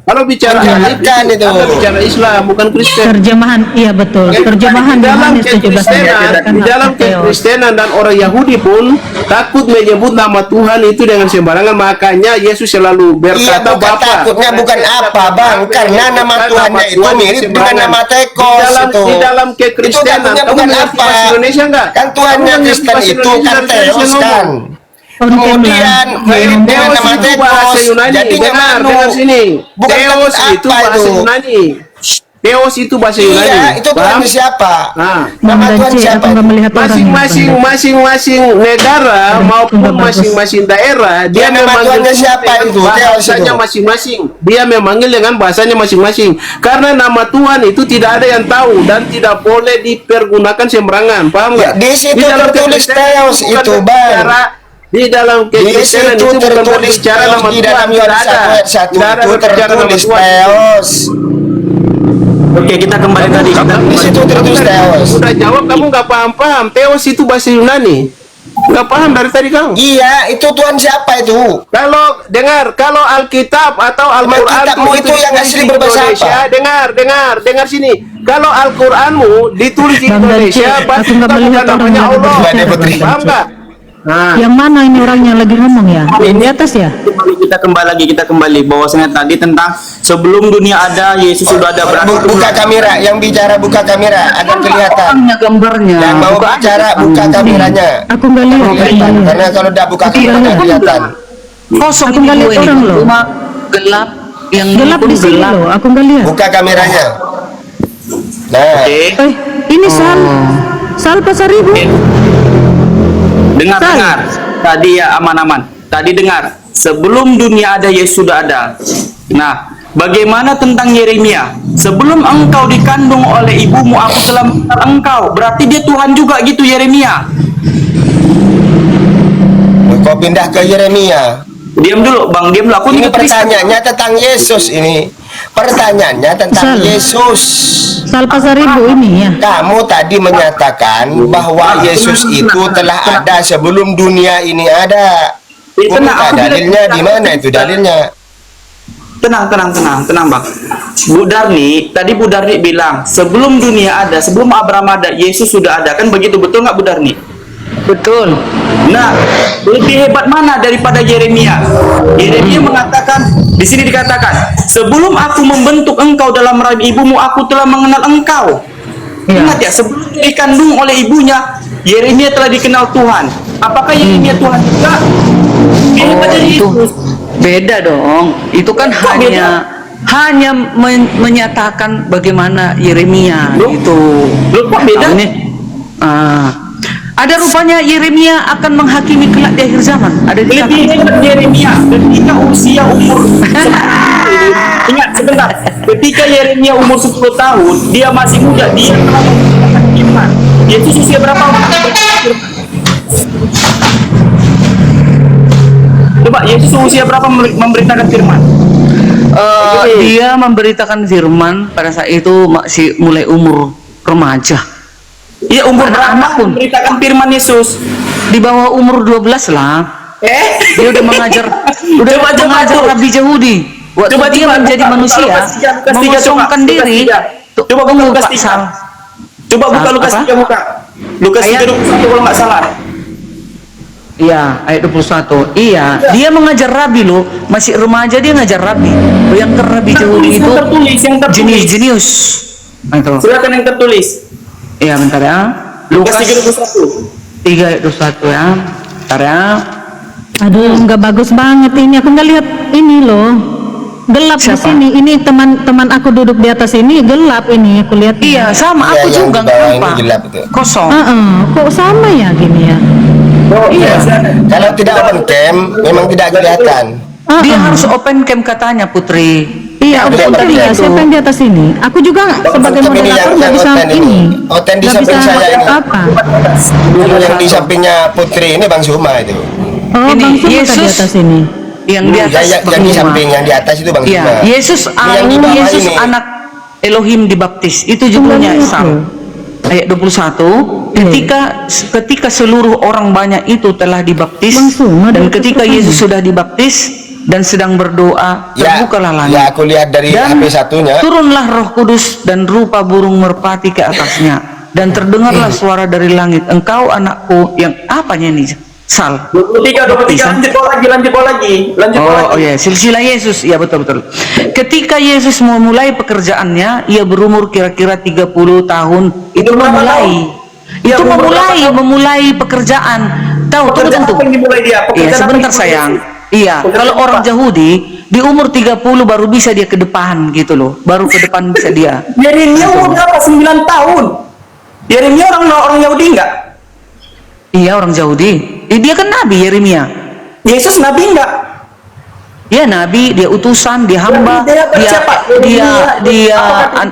Speaker 6: Kalau bicara
Speaker 1: menjalankan
Speaker 6: alif,
Speaker 1: itu.
Speaker 6: Anda bicara Islam, bukan Kristen.
Speaker 4: Terjemahan, iya betul. Terjemahan
Speaker 6: di dalam
Speaker 4: Yohanes 17
Speaker 6: kekristenan,
Speaker 4: menyatakan
Speaker 6: di dalam
Speaker 4: hak Theos.
Speaker 6: kekristenan dan orang Yahudi pun takut menyebut nama Tuhan itu dengan sembarangan, makanya Yesus selalu
Speaker 1: Iya,
Speaker 6: berkata
Speaker 1: bukan
Speaker 6: Bapa.
Speaker 1: takutnya bukan apa, Bang, karena nama Tuhannya itu mirip dengan nama Tekos itu.
Speaker 6: Di dalam
Speaker 1: Itu
Speaker 6: kekristenan,
Speaker 1: takutnya
Speaker 6: kamu
Speaker 1: bukan
Speaker 6: mengerti
Speaker 1: apa?
Speaker 6: bahasa Indonesia enggak?
Speaker 1: Kan Tuhannya Kristen itu kan Theos kan. Kemudian mirip dengan
Speaker 6: Theos
Speaker 1: nama
Speaker 6: itu bahasa
Speaker 1: Tekos.
Speaker 6: Yunani.
Speaker 1: Jadinya
Speaker 6: Dengar
Speaker 1: manu.
Speaker 6: sini.
Speaker 1: Bukan
Speaker 6: Theos
Speaker 1: takut
Speaker 6: itu
Speaker 1: apa
Speaker 6: bahasa
Speaker 1: itu?
Speaker 6: Yunani. Theos itu bahasa Yunani.
Speaker 1: Iya, itu Tuhan
Speaker 6: Paham?
Speaker 1: siapa?
Speaker 6: Nah,
Speaker 1: Nama Tuhan
Speaker 4: Membenci
Speaker 1: siapa?
Speaker 4: atau nggak melihat orang yang
Speaker 6: masing-masing negara maupun
Speaker 4: Nggak bagus.
Speaker 6: masing-masing daerah dia
Speaker 1: Ya, nama
Speaker 6: memanggil
Speaker 1: Tuhannya
Speaker 6: Tuhan
Speaker 1: siapa
Speaker 6: dengan
Speaker 1: itu? Theos
Speaker 6: bahasanya
Speaker 1: itu.
Speaker 6: masing-masing. Dia memanggil dengan bahasanya masing-masing. Karena nama Tuhan itu tidak ada yang tahu dan tidak boleh dipergunakan sembarangan. Paham
Speaker 1: Ya,
Speaker 6: nggak?
Speaker 1: di situ
Speaker 6: dalam
Speaker 1: tertulis
Speaker 6: kekristenan
Speaker 1: Theos
Speaker 6: bukan
Speaker 1: itu, Bang.
Speaker 6: berbicara- Di dalam
Speaker 1: Di
Speaker 6: kekristenan
Speaker 1: situ
Speaker 6: itu bukan
Speaker 1: tertulis
Speaker 6: berbicara
Speaker 1: Theos
Speaker 6: nama
Speaker 1: di
Speaker 6: Tuhan.
Speaker 1: dalam
Speaker 6: Tidak
Speaker 1: Yohanes 1
Speaker 6: ada.
Speaker 1: ayat 1
Speaker 6: Tidak ada
Speaker 1: itu
Speaker 6: berbicara nama
Speaker 1: tertulis
Speaker 6: Tuhan.
Speaker 1: Theos.
Speaker 7: Oke, kita kembali tadi.
Speaker 1: Di situ tertulis Theos.
Speaker 6: Udah jawab, kamu nggak paham-paham. Theos itu bahasa Yunani. Nggak paham dari tadi kamu.
Speaker 1: Iya, itu Tuhan siapa itu?
Speaker 6: Kalau dengar, kalau Alkitab atau Al-Quran
Speaker 1: Alkitabmu itu yang
Speaker 6: ditulis
Speaker 1: asli
Speaker 6: di
Speaker 1: berbahasa
Speaker 6: Indonesia,
Speaker 1: apa?
Speaker 6: dengar sini. Kalau Al-Quranmu ditulis di
Speaker 4: Bang
Speaker 6: Indonesia,
Speaker 4: Dance,
Speaker 6: pasti
Speaker 4: aku nggak
Speaker 6: kita
Speaker 4: melihat
Speaker 6: bukan
Speaker 4: orang
Speaker 6: namanya
Speaker 4: yang
Speaker 6: Allah.
Speaker 4: berbicara,
Speaker 1: Bang Putri.
Speaker 6: Paham nggak? Nah,
Speaker 4: Yang mana ini orangnya lagi ngomong ya? Yang di atas ya?
Speaker 7: Kita kembali bahwasanya tadi tentang sebelum dunia ada Yesus sudah ada berarti itu
Speaker 1: Buka kamera, yang bicara buka kamera agar kelihatan.
Speaker 2: Orangnya gambarnya.
Speaker 1: Yang mau
Speaker 2: Bukan
Speaker 1: bicara buka kameranya.
Speaker 4: Aku nggak lihat.
Speaker 1: Kelihatan. Karena kalau udah buka kamera nggak kelihatan.
Speaker 2: kosong
Speaker 4: Aku nggak
Speaker 2: ini
Speaker 4: lihat
Speaker 2: gue ini.
Speaker 4: orang loh.
Speaker 2: Cuma gelap. Yang
Speaker 4: Gelap
Speaker 2: pun
Speaker 4: di sini
Speaker 2: gelap.
Speaker 4: loh, aku nggak lihat.
Speaker 1: Buka kameranya. Nah,
Speaker 3: Oke.
Speaker 4: Ini Sal Pasaribu.
Speaker 7: Dengar,
Speaker 4: Sal.
Speaker 7: dengar. Tadi ya aman-aman. Tadi dengar. Sebelum dunia ada, Yesus sudah ada. Nah, bagaimana tentang Yeremia? Sebelum engkau dikandung oleh ibumu, aku telah mengenal engkau. Berarti dia Tuhan juga gitu, Yeremia.
Speaker 1: kau pindah ke Yeremia.
Speaker 7: Diam dulu, Bang. Diam dulu. Aku
Speaker 1: Ini
Speaker 7: juga
Speaker 1: pertanyaannya tentang Yesus ini. Pertanyaannya tentang
Speaker 4: Sal.
Speaker 1: Yesus.
Speaker 4: Sal Pasaribu ini ya.
Speaker 1: Kamu tadi menyatakan bahwa Yesus itu telah ada sebelum dunia ini ada.
Speaker 7: Tenang,
Speaker 1: Bukan,
Speaker 7: aku bilang-
Speaker 1: dalilnya di mana itu dalilnya?
Speaker 7: tenang, Bang. Bu Darni, tadi Bu Darni bilang, sebelum dunia ada, sebelum Abraham ada, Yesus sudah ada. Kan begitu, betul nggak Bu Darni?
Speaker 2: Betul.
Speaker 7: Nah, lebih hebat mana daripada Yeremia? Yeremia mengatakan, di sini dikatakan, sebelum aku membentuk engkau dalam rahim ibumu, aku telah mengenal engkau.
Speaker 2: Ya.
Speaker 7: Ingat ya, sebelum dikandung oleh ibunya, Yeremia telah dikenal Tuhan. Apakah Yeremia Tuhan juga? Lebih hebat dari
Speaker 2: Itu
Speaker 7: Yesus.
Speaker 2: beda dong. Itu kan
Speaker 7: Kok
Speaker 2: hanya menyatakan bagaimana Yeremia
Speaker 7: Loh?
Speaker 2: itu.
Speaker 7: Loh, kok beda?
Speaker 2: Nah, ini, ada rupanya Yeremia akan menghakimi kelak di akhir zaman. Ada di
Speaker 7: Lebih hebat Yeremia ketika usia umur 10 tahun. Ingat sebentar, ketika Yeremia umur 10 tahun, dia masih muda, dia telah memberitakan firman. Yesus usia berapa? Coba, Yesus usia berapa memberitakan firman?
Speaker 2: Dia memberitakan firman pada saat itu masih mulai umur remaja.
Speaker 7: Iya, umur
Speaker 2: Anak-anak
Speaker 7: berapa
Speaker 2: pun.
Speaker 7: memberitakan firman Yesus?
Speaker 2: Di bawah umur 12 lah. Dia udah mengajar mengajar
Speaker 7: tuh.
Speaker 2: Rabi Yahudi. Waktu dia menjadi
Speaker 7: buka
Speaker 2: manusia,
Speaker 7: Lukas 3, Lukas 3,
Speaker 2: mengosongkan
Speaker 7: coba.
Speaker 2: diri.
Speaker 7: Coba buka
Speaker 2: Tunggu,
Speaker 7: Lukas
Speaker 2: Pak
Speaker 7: 3.
Speaker 2: Sal.
Speaker 7: Coba buka
Speaker 2: Sal,
Speaker 7: Lukas
Speaker 2: apa?
Speaker 7: 3 buka. Lukas 3
Speaker 2: Ayat.
Speaker 7: 21 kalau nggak salah.
Speaker 2: Iya, ayat 21. Iya, dia mengajar Rabi loh, masih remaja dia ngajar Rabi. Bayangkan Rabi Yahudi itu
Speaker 7: yang tertulis.
Speaker 2: jenius. Nah, itu.
Speaker 7: Silakan yang tertulis.
Speaker 2: Iya, bentar ya.
Speaker 7: Lukas
Speaker 2: Lukas
Speaker 7: 3 21.
Speaker 2: 3 ayat 21 ya. Bentar ya.
Speaker 4: Aduh, nggak bagus banget ini. Aku nggak lihat ini loh. Gelap di
Speaker 2: Siapa?
Speaker 4: sini. Ini teman-teman aku duduk di atas ini gelap ini. Aku lihat.
Speaker 2: Iya, sama
Speaker 1: Iya,
Speaker 2: aku
Speaker 1: yang
Speaker 2: juga
Speaker 1: di bawah ini
Speaker 2: kenapa?
Speaker 1: gelap itu.
Speaker 2: Kosong.
Speaker 4: Kok sama ya gini ya?
Speaker 2: Iya.
Speaker 1: Kalau tidak open cam, memang tidak kelihatan.
Speaker 2: Dia harus open cam katanya, Putri.
Speaker 4: Iya,
Speaker 1: Tapi
Speaker 4: aku
Speaker 1: tadi
Speaker 4: ya.
Speaker 2: itu.
Speaker 4: Siapa yang di atas ini? Aku juga sebagai
Speaker 1: Open ini
Speaker 4: moderator nggak bisa
Speaker 1: open
Speaker 4: ini.
Speaker 1: Open di
Speaker 4: Nggak
Speaker 1: samping
Speaker 4: bisa
Speaker 1: saya ini.
Speaker 4: apa?
Speaker 1: Kalau yang di sampingnya Putri ini Bang Suma itu.
Speaker 4: Oh,
Speaker 2: Ini
Speaker 4: Bang Suma di
Speaker 2: Yesus.
Speaker 4: atas ini.
Speaker 2: Yang di atas
Speaker 1: yang di
Speaker 2: berlima.
Speaker 1: samping, yang di atas itu Bang
Speaker 2: Iya,
Speaker 1: Suma.
Speaker 2: Yesus
Speaker 1: Ini yang di bawah
Speaker 2: Yesus
Speaker 1: ini.
Speaker 2: anak Elohim dibaptis. Itu judulnya
Speaker 4: Itu.
Speaker 2: Sal. Ayat 21, ketika seluruh orang banyak itu telah dibaptis
Speaker 4: Bang Suma,
Speaker 2: dan
Speaker 4: ada
Speaker 2: ketika
Speaker 4: pertanyaan.
Speaker 2: Yesus sudah dibaptis dan sedang berdoa, terbukalah langit.
Speaker 1: Ya, aku lihat dari
Speaker 2: Dan
Speaker 1: HP satunya.
Speaker 2: turunlah Roh Kudus dan rupa burung merpati ke atasnya, dan terdengarlah suara dari langit, engkau anakku yang apanya ini? Sal.
Speaker 7: 23 lanjut lagi.
Speaker 2: Oh ya, silsilah Yesus. Ya, betul. Ketika Yesus memulai pekerjaannya, ia berumur kira-kira 30 tahun. Itu
Speaker 7: berapa
Speaker 2: memulai.
Speaker 7: tahun?
Speaker 2: Itu
Speaker 7: Iya, umur
Speaker 2: memulai pekerjaan. Tahu,
Speaker 7: Pekerjaan
Speaker 2: tunggu.
Speaker 7: apa yang dimulai dia?
Speaker 2: Iya,
Speaker 7: Pekerjaan
Speaker 2: sebentar
Speaker 7: apa yang
Speaker 2: sayang.
Speaker 7: dimulai?
Speaker 2: Iya,
Speaker 7: Pekerjaan
Speaker 2: kalau orang
Speaker 7: apa?
Speaker 2: Yahudi di umur 30 baru bisa dia ke depan gitu loh. Baru ke depan bisa dia.
Speaker 7: Yeremia umur berapa? 9 tahun. Yeremia orang Yahudi enggak?
Speaker 2: Iya, orang Yahudi. Dia kan nabi Yeremia.
Speaker 7: Yesus nabi enggak?
Speaker 2: Dia nabi, dia utusan, dia hamba,
Speaker 7: Berarti dia siapa?
Speaker 2: dia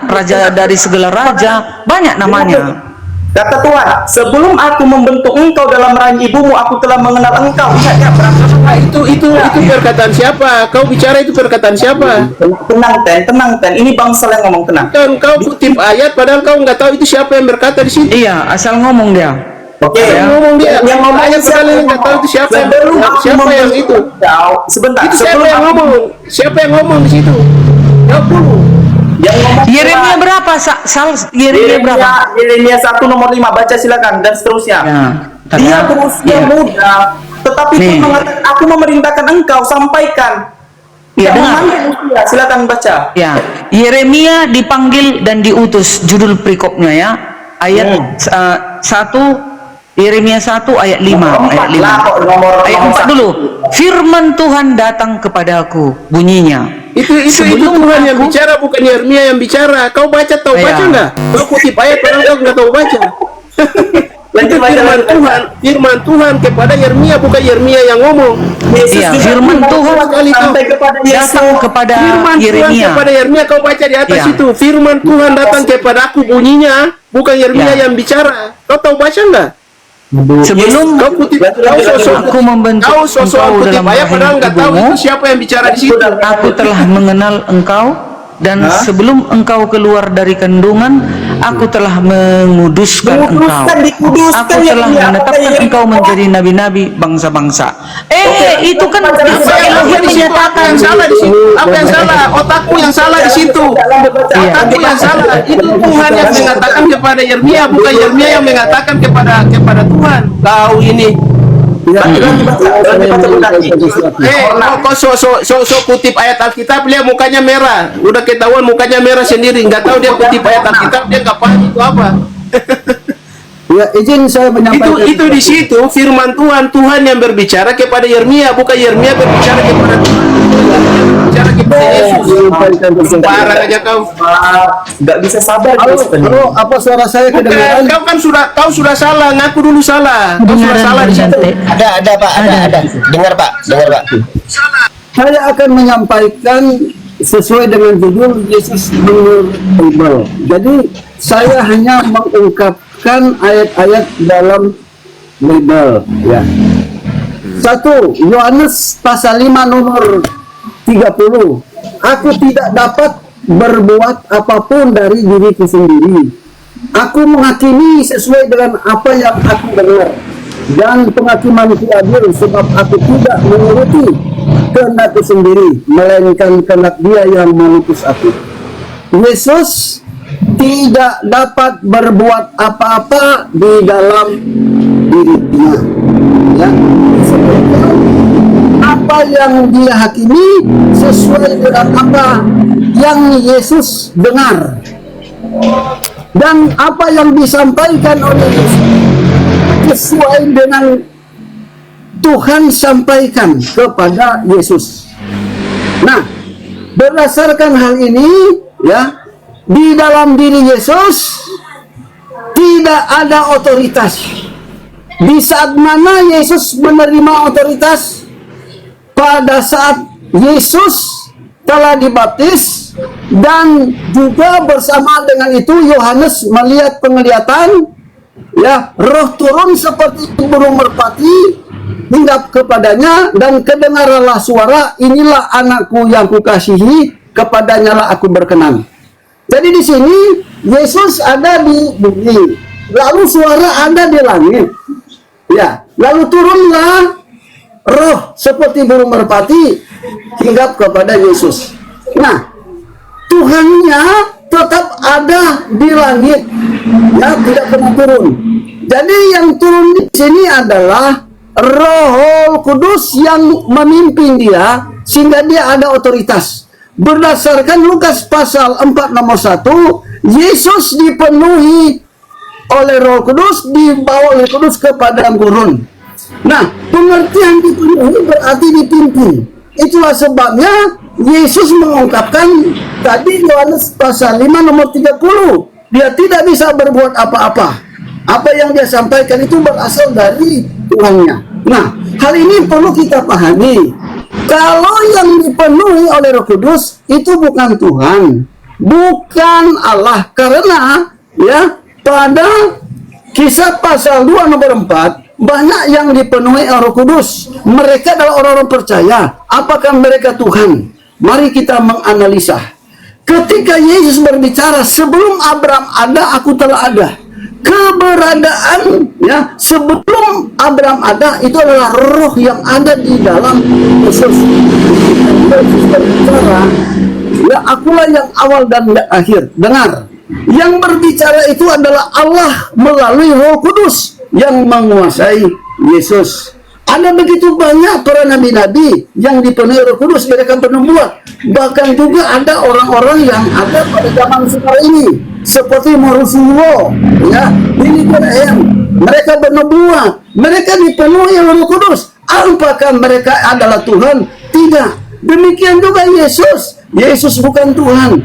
Speaker 2: raja dari segala raja, banyak namanya.
Speaker 7: Kata Tuhan, sebelum aku membentuk engkau dalam rahim ibumu, aku telah mengenal engkau. Ingat ya,
Speaker 6: Nah, itu perkataan siapa? Kau bicara itu perkataan siapa?
Speaker 7: tenang ten. Ini bangsa yang ngomong tenang.
Speaker 6: Kan kau kutip ayat padahal kau nggak tahu itu siapa yang berkata di situ.
Speaker 2: Iya, asal ngomong dia.
Speaker 7: Oke,
Speaker 6: Yang ngomong dia,
Speaker 7: yang ngomong
Speaker 6: ayat padahal yang nggak tahu itu siapa yang siapa yang itu.
Speaker 7: Sebentar.
Speaker 6: Itu siapa
Speaker 7: sebelum
Speaker 6: yang
Speaker 7: aku-
Speaker 6: ngomong? Siapa yang ngomong di situ? Jawab dulu.
Speaker 7: Yang ngomong
Speaker 2: Yeremia
Speaker 7: Tuhan.
Speaker 2: berapa? Sal Yeremia berapa?
Speaker 7: Yeremia 1 nomor 5, baca silakan dan seterusnya.
Speaker 2: Ya, bentar
Speaker 7: Dia
Speaker 2: ya.
Speaker 7: berusia
Speaker 2: Iya.
Speaker 7: muda, tetapi
Speaker 2: Nih.
Speaker 7: Tuhan mengatakan, aku memerintahkan engkau, sampaikan.
Speaker 2: Iya,
Speaker 7: Yang
Speaker 2: dengar.
Speaker 7: memanggil usia, silakan baca.
Speaker 2: Ya, Yeremia dipanggil dan diutus, judul perikopnya ya. Ayat 1 Yeremia 1 ayat 5,
Speaker 7: Nomor
Speaker 2: ayat 5.
Speaker 7: empat lah, kok, nomor
Speaker 2: Ayat 4
Speaker 7: satu.
Speaker 2: dulu. Firman Tuhan datang kepadaku, bunyinya.
Speaker 6: Itu Tuhan yang bicara, bukan Yeremia yang bicara. Kau baca, tahu baca
Speaker 2: Iya.
Speaker 6: enggak? Kau kutip ayat, padahal kau nggak tahu baca. Itu firman Tuhan kepada Yeremia, bukan Yeremia yang ngomong.
Speaker 2: Iya, firman Tuhan
Speaker 6: Kali itu
Speaker 7: sampai kepada Yesus.
Speaker 2: datang kepada
Speaker 6: firman Tuhan
Speaker 2: Yeremia.
Speaker 6: kepada Yeremia, kau baca di atas
Speaker 2: Iya.
Speaker 6: itu. Firman Tuhan datang kepada aku, bunyinya bukan Yeremia
Speaker 2: Iya.
Speaker 6: yang bicara. Kau tahu baca enggak?
Speaker 2: Sebelum
Speaker 6: Kau kutip, kau sosok
Speaker 2: aku membentuk
Speaker 6: kau sosok
Speaker 2: engkau
Speaker 6: kutip
Speaker 2: dalam
Speaker 6: ayat, padahal
Speaker 2: rahim
Speaker 6: nggak tahu
Speaker 2: ibumu,
Speaker 6: itu siapa yang bicara di situ.
Speaker 2: aku telah mengenal engkau, dan sebelum engkau keluar dari kandungan, aku telah menguduskan engkau.
Speaker 7: Dikuduskan,
Speaker 2: Aku telah
Speaker 7: Yeremia.
Speaker 2: menetapkan
Speaker 7: Apa
Speaker 2: engkau menjadi nabi-nabi bangsa-bangsa. Itu kan
Speaker 6: Apa
Speaker 2: Elohim
Speaker 6: di situ? Apa yang salah di situ? Apa yang salah? Otakku yang salah di situ. Otakku yang salah. Itu Tuhan yang mengatakan kepada Yeremia, bukan Yeremia yang mengatakan kepada Tuhan. Kau ini. Kok kutip ayat Alkitab, lihat mukanya merah. Udah ketahuan mukanya merah sendiri. Nggak tahu dia kutip ayat Alkitab, dia nggak paham itu apa.
Speaker 5: Ya, izin saya menyampaikan.
Speaker 6: Itu di situ firman Tuhan yang berbicara kepada Yeremia, bukan Yeremia berbicara kepada Tuhan. Bicara kepada Yesus. Parah aja kau.
Speaker 7: Nggak bisa sabar.
Speaker 5: Halo, apa suara saya kedengaran?
Speaker 6: Kau sudah salah, ngaku dulu salah. Kau sudah salah di situ.
Speaker 1: Ada Pak, ada. Dengar Pak.
Speaker 5: Saya akan menyampaikan sesuai dengan judul Yesus menurut Bible. Jadi saya hanya mengungkapkan ayat-ayat dalam Bible. Ya. 1 Yohanes pasal 5 nomor 30. Aku tidak dapat berbuat apapun dari diriku sendiri. Aku menghakimi sesuai dengan apa yang aku dengar. Dan penghakimanku adil, sebab aku tidak menuruti kehendakku sendiri, melainkan kehendak Dia yang mengutus aku. Yesus tidak dapat berbuat apa-apa di dalam dirinya. Ya. Apa yang Dia hakimi sesuai dengan apa yang Yesus dengar. Dan apa yang disampaikan oleh Yesus sesuai dengan Tuhan sampaikan kepada Yesus. Nah, berdasarkan hal ini, ya, di dalam diri Yesus tidak ada otoritas. Di saat mana Yesus menerima otoritas? Pada saat Yesus telah dibaptis, dan juga bersama dengan itu Yohanes melihat penglihatan, ya, roh turun seperti burung merpati hinggap kepadanya, dan kedengaranlah suara, inilah anakku yang kukasihi, kepadanya lah aku berkenan. Jadi di sini Yesus ada di bumi, lalu suara ada di langit, ya, lalu turunlah roh seperti burung merpati hinggap kepada Yesus. Nah, Tuhannya tetap ada di langit, ya, tidak pernah turun. Jadi yang turun di sini adalah Roh Kudus yang memimpin dia, sehingga dia ada otoritas. Berdasarkan Lukas pasal 4 nomor 1, Yesus dipenuhi oleh Roh Kudus, dibawa oleh Kudus ke padang gurun. Nah, pengertian dipenuhi berarti dipimpin. Itulah sebabnya Yesus mengungkapkan tadi Yohanes pasal 5 nomor 30, dia tidak bisa berbuat apa-apa. Apa yang dia sampaikan itu berasal dari Tuhannya. Nah, hal ini perlu kita pahami. Kalau yang dipenuhi oleh Roh Kudus itu bukan Tuhan, bukan Allah. Karena ya, pada Kisah pasal 2 nomor 4, banyak yang dipenuhi oleh Roh Kudus. Mereka adalah orang-orang percaya. Apakah mereka Tuhan? Mari kita menganalisa. Ketika Yesus berbicara, sebelum Abraham ada, aku telah ada. Keberadaan ya sebelum Abraham ada itu adalah roh yang ada di dalam Yesus. Yesus berbicara, ya akulah yang awal dan akhir. Dengar, yang berbicara itu adalah Allah melalui Roh Kudus yang menguasai Yesus. Ada begitu banyak para nabi-nabi yang dipenuhi Roh Kudus, mereka bernubuat. Bahkan juga ada orang-orang yang ada pada zaman sekarang ini, seperti Rasulullah, ya, Billy Graham. Mereka bernubuat, mereka dipenuhi oleh Roh Kudus. Apakah mereka adalah Tuhan? Tidak. Demikian juga Yesus. Yesus bukan Tuhan.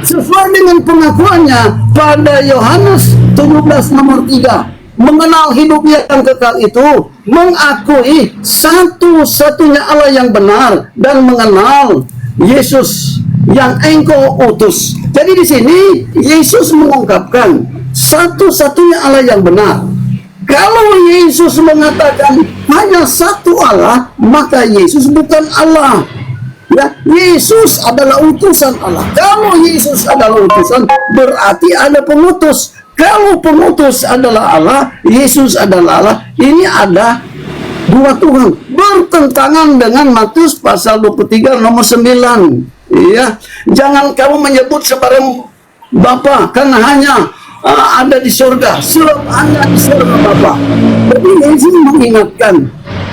Speaker 5: Sesuai dengan pengakuannya pada Yohanes 17 nomor 3, mengenal hidup yang kekal itu mengakui satu-satunya Allah yang benar dan mengenal Yesus yang engkau utus. Jadi di sini Yesus mengungkapkan satu-satunya Allah yang benar. Kalau Yesus mengatakan hanya satu Allah, maka Yesus bukan Allah. Ya, Yesus adalah utusan Allah. Kalau Yesus adalah utusan, berarti ada pengutus. Kalau pengutus adalah Allah, Yesus adalah Allah. Ini ada dua Tuhan, bertentangan dengan Matius pasal 23 nomor 9. Ya, jangan kamu menyebut sebarang Bapa karena hanya ada di surga, sebab Anda di surga Bapa. Jadi Yesus mengingatkan,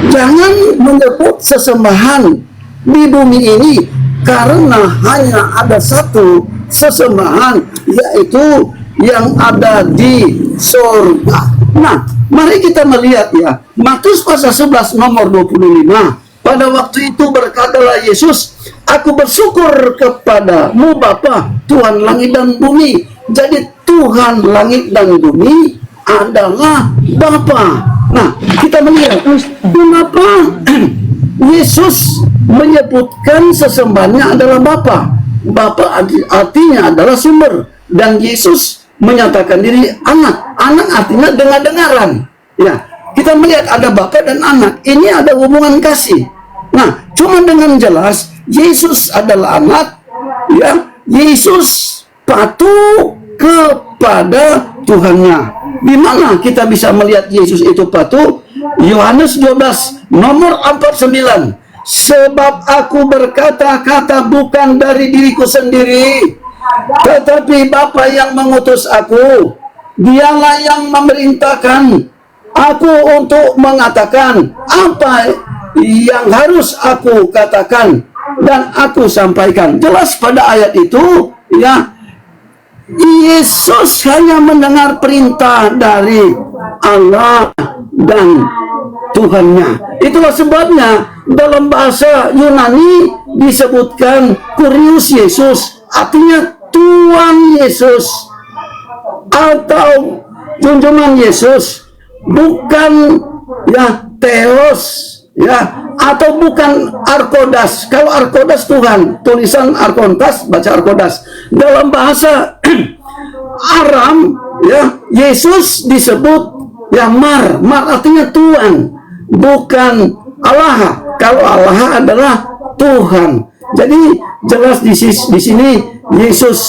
Speaker 5: jangan menyebut sesembahan di bumi ini karena hanya ada satu sesembahan, yaitu yang ada di surga. Nah, mari kita melihat ya, Matius pasal 11 nomor 25. Pada waktu itu berkatalah Yesus, aku bersyukur kepadamu Bapa, Tuhan langit dan bumi. Jadi Tuhan langit dan bumi adalah Bapa. Nah, kita melihat kenapa Yesus menyebutkan sesembahannya adalah Bapa. Bapa artinya adalah sumber, dan Yesus menyatakan diri anak. Anak artinya dengar-dengaran. Ya, kita melihat ada Bapa dan anak. Ini ada hubungan kasih. Nah, cuma dengan jelas Yesus adalah anak. Ya, Yesus patuh kepada Tuhannya. Di mana kita bisa melihat Yesus itu patuh? Yohanes 12 nomor 49. Sebab aku berkata-kata bukan dari diriku sendiri, tetapi Bapa yang mengutus aku. Dialah yang memerintahkan aku untuk mengatakan apa yang harus aku katakan dan aku sampaikan. Jelas pada ayat itu, ya, Yesus hanya mendengar perintah dari Allah dan Tuhannya. Itulah sebabnya dalam bahasa Yunani disebutkan Kurios Yesus, artinya Tuhan Yesus atau junjungan Yesus, bukan ya Theos, ya, atau bukan Arkodas. Kalau Arkodas Tuhan, tulisan Arkontas, baca Arkodas. Dalam bahasa Aram, ya, Yesus disebut ya Mar artinya Tuhan, bukan Allah. Kalau Allah adalah Tuhan. Jadi jelas di sini Yesus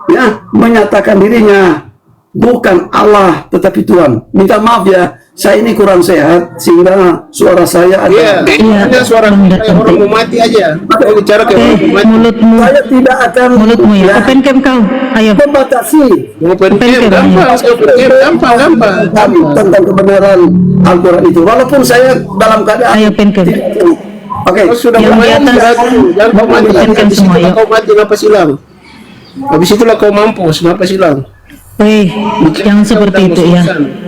Speaker 5: ya menyatakan dirinya bukan Allah tetapi Tuhan. Minta maaf ya, saya ini kurang sehat sehingga suara saya ada.
Speaker 6: Ada suara kayak orang mau mati aja. Mau bicara kayak orang mau mati.
Speaker 4: Mulutmu,
Speaker 5: Saya tidak akan
Speaker 4: mulutmu ya. Open cam kau. Ayo.
Speaker 5: membatasi
Speaker 6: Mau pergi gampang.
Speaker 5: tentang kebenaran Al-Quran itu. Walaupun saya dalam keadaan
Speaker 4: Ayo pen cam.
Speaker 5: Oke.
Speaker 6: Kau sudah
Speaker 4: Yang
Speaker 6: mulai
Speaker 4: di atas.
Speaker 6: jangan kau mati.
Speaker 4: Kan
Speaker 6: Habis
Speaker 4: semua,
Speaker 6: itulah
Speaker 4: yuk.
Speaker 6: kau mati napas hilang. Habis itulah kau mampus napas hilang.
Speaker 4: Yang seperti itu ya.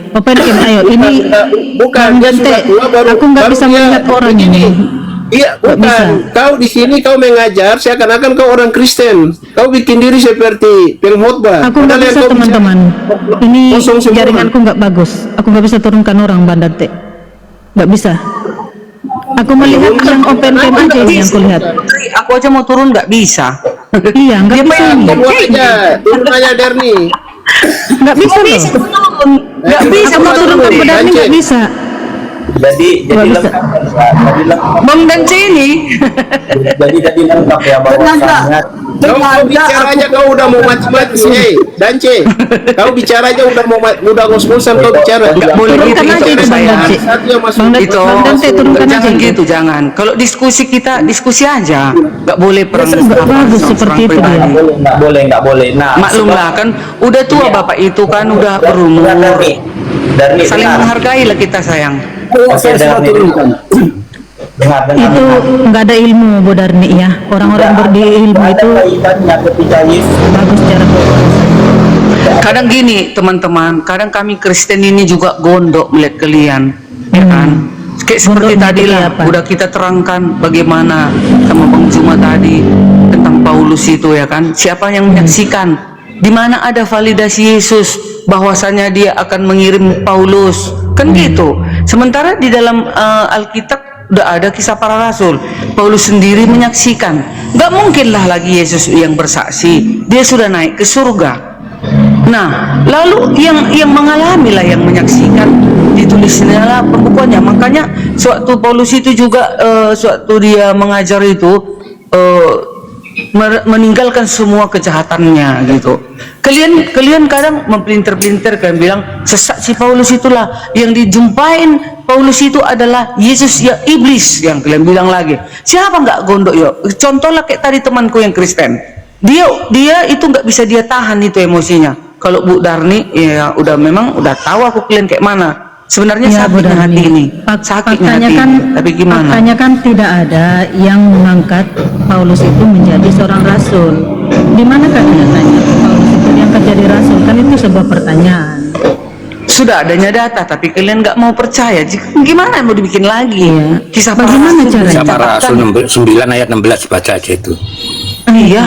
Speaker 4: Open cam, ayo. Ini
Speaker 6: Bukan,
Speaker 4: Bang
Speaker 6: dia
Speaker 4: Dante,
Speaker 6: sudah tua,
Speaker 4: aku nggak
Speaker 6: baru
Speaker 4: bisa
Speaker 6: dia
Speaker 4: melihat orang
Speaker 6: begini.
Speaker 4: ini.
Speaker 6: Iya,
Speaker 4: Nggak bisa.
Speaker 6: bukan. Kau di sini kau mengajar seakan-akan kau orang Kristen. Kau bikin diri seperti pengkhotbah.
Speaker 4: Aku nggak
Speaker 6: Padahal yang
Speaker 4: bisa
Speaker 6: kau
Speaker 4: teman-teman. Ini
Speaker 6: kosong semua.
Speaker 4: jaringanku nggak bagus. Aku nggak bisa turunkan orang Bang Dante. Nggak bisa. Aku melihat yang open cam aja ini yang kulihat.
Speaker 2: Aku aja mau turun nggak bisa.
Speaker 4: Iya, nggak bisa ini.
Speaker 6: Turun aja, turun aja Derni.
Speaker 4: Nggak bisa loh.
Speaker 2: Nggak bisa
Speaker 4: Mau
Speaker 2: mau turun
Speaker 4: turun ke pedani nggak bisa.
Speaker 8: Jadi
Speaker 4: Nggak bisa.
Speaker 8: lengkap kan, Pak? Jadi lengkap.
Speaker 2: Bang Dance ini.
Speaker 8: Jadi lengkap ya bahwasannya.
Speaker 6: Kau bicara aja kau udah mau mati-mati, Dance. Kau bicara aja udah ngos-ngosan kau bicara.
Speaker 2: Nggak boleh
Speaker 4: Turunkan
Speaker 2: gitu,
Speaker 4: aja itu Bang
Speaker 2: saya.
Speaker 4: Dante.
Speaker 6: Satu yang masuk
Speaker 4: Bang Dante,
Speaker 2: Itu
Speaker 4: Bang Dante turunkan aja
Speaker 2: jangan
Speaker 4: itu.
Speaker 2: gitu, jangan. Kalau diskusi kita diskusi aja, nggak boleh perang.
Speaker 4: Nggak bagus seperti itu dia.
Speaker 8: Nggak boleh. Nah,
Speaker 2: Maklumlah kan, udah tua
Speaker 8: Iya.
Speaker 2: bapak itu kan udah berumur.
Speaker 8: Dari
Speaker 2: Saling menghargai lah kita sayang.
Speaker 5: Saya sudah turunkan.
Speaker 8: dengar.
Speaker 4: Itu nggak ada ilmu Bodarni ya. Orang-orang berilmu itu
Speaker 8: kaitannya ketika Yesus
Speaker 4: bagus cara berpuasa.
Speaker 2: Kadang gini teman-teman, kadang kami Kristen ini juga gondok melihat kalian, ya kan? Kayak seperti
Speaker 4: Gondok
Speaker 2: tadi
Speaker 4: seperti
Speaker 2: lah,
Speaker 4: apa?
Speaker 2: udah kita terangkan bagaimana sama Bang Juma tadi tentang Paulus itu ya kan? Siapa yang menyaksikan? Di mana ada validasi Yesus bahwasanya dia akan mengirim Paulus? Kan gitu. Sementara di dalam Alkitab udah ada kisah para rasul. Paulus sendiri menyaksikan. Gak mungkinlah lagi Yesus yang bersaksi. Dia sudah naik ke surga. Nah, lalu yang mengalami lah yang menyaksikan, ditulisnya lah pembukuannya. Makanya suatu Paulus itu juga suatu dia mengajar itu meninggalkan semua kejahatannya gitu. Kalian kadang mempelintir-pelintir kan bilang sesat si Paulus itulah yang dijumpain Paulus itu adalah Yesus ya iblis yang kalian bilang lagi. Siapa nggak gondok yo? Contohlah kayak tadi temanku yang Kristen. Dia itu nggak bisa dia tahan itu emosinya. Kalau Bu Darni ya memang udah tahu aku kalian kayak mana. Sebenarnya
Speaker 4: Ya, Bu
Speaker 2: sakitnya
Speaker 4: Darni.
Speaker 2: hati ini. Sakitnya
Speaker 4: Faktanya
Speaker 2: hati
Speaker 4: kan,
Speaker 2: ini. Tapi gimana?
Speaker 4: faktanya kan tidak ada yang mengangkat Paulus itu menjadi seorang rasul. Di manakah datanya Paulus itu diangkat jadi rasul? Kan itu sebuah pertanyaan.
Speaker 2: Sudah adanya data, tapi kalian nggak mau percaya. Gimana mau dibikin lagi?
Speaker 4: Iya.
Speaker 2: Kisah para
Speaker 4: Bagaimana
Speaker 2: rasul
Speaker 4: caranya?
Speaker 9: Kisah para
Speaker 2: dicatatkan.
Speaker 9: Rasul 9 ayat 16 baca aja itu.
Speaker 2: Iya.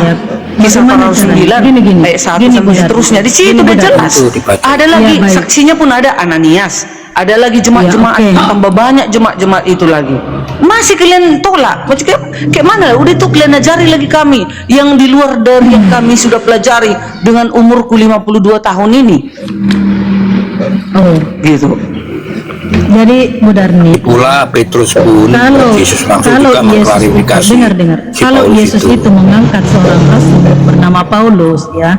Speaker 2: Kisah para
Speaker 4: Bagaimana
Speaker 2: rasul
Speaker 4: caranya?
Speaker 2: 9
Speaker 4: Gini,
Speaker 2: ayat 1
Speaker 4: gini,
Speaker 2: sampai
Speaker 4: Bu Darni.
Speaker 2: seterusnya. Di situ
Speaker 4: Gini, Bu
Speaker 2: udah
Speaker 4: Darni.
Speaker 2: jelas.
Speaker 9: Itu dibaca.
Speaker 2: Ada lagi
Speaker 4: Ya, baik.
Speaker 2: saksinya pun ada Ananias. Ada lagi jemaat-jemaat,
Speaker 4: Ya, oke.
Speaker 2: tambah banyak jemaat-jemaat itu lagi. Masih kalian tolak. Macam kayak mana? Udah itu kalian ajari lagi kami yang di luar dari yang kami sudah pelajari dengan umurku 52 tahun ini.
Speaker 4: Oh,
Speaker 2: Gitu.
Speaker 4: jadi Bu Darni,
Speaker 9: Pula Petrus pun
Speaker 4: kalau
Speaker 9: Yesus langsung
Speaker 4: kalau
Speaker 9: juga
Speaker 4: Yesus
Speaker 9: mengklarifikasi
Speaker 4: dengar
Speaker 9: si
Speaker 4: kalau
Speaker 9: Paulus
Speaker 4: Yesus itu mengangkat seorang rasul bernama Paulus ya,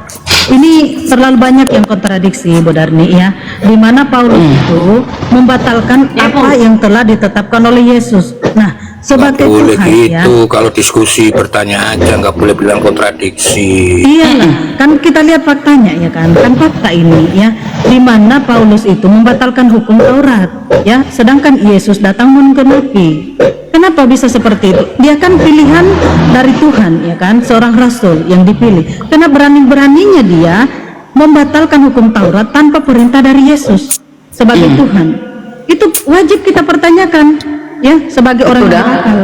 Speaker 4: ini terlalu banyak yang kontradiksi Bu Darni ya, di mana Paulus itu membatalkan apa yang telah ditetapkan oleh Yesus. Nah,
Speaker 9: Nggak
Speaker 4: sebagai
Speaker 9: boleh
Speaker 4: Tuhan ya,
Speaker 9: gitu, kalau diskusi bertanya aja, nggak boleh bilang kontradiksi.
Speaker 4: iyalah, kan kita lihat faktanya ya kan fakta ini ya, di mana Paulus itu membatalkan hukum Taurat ya, sedangkan Yesus datang menggenapi. Kenapa bisa seperti itu? Dia kan pilihan dari Tuhan ya kan, seorang rasul yang dipilih. Karena berani-beraninya dia membatalkan hukum Taurat tanpa perintah dari Yesus sebagai Tuhan. Itu wajib kita pertanyakan ya, sebagai orang
Speaker 2: Udah.
Speaker 4: yang berakal.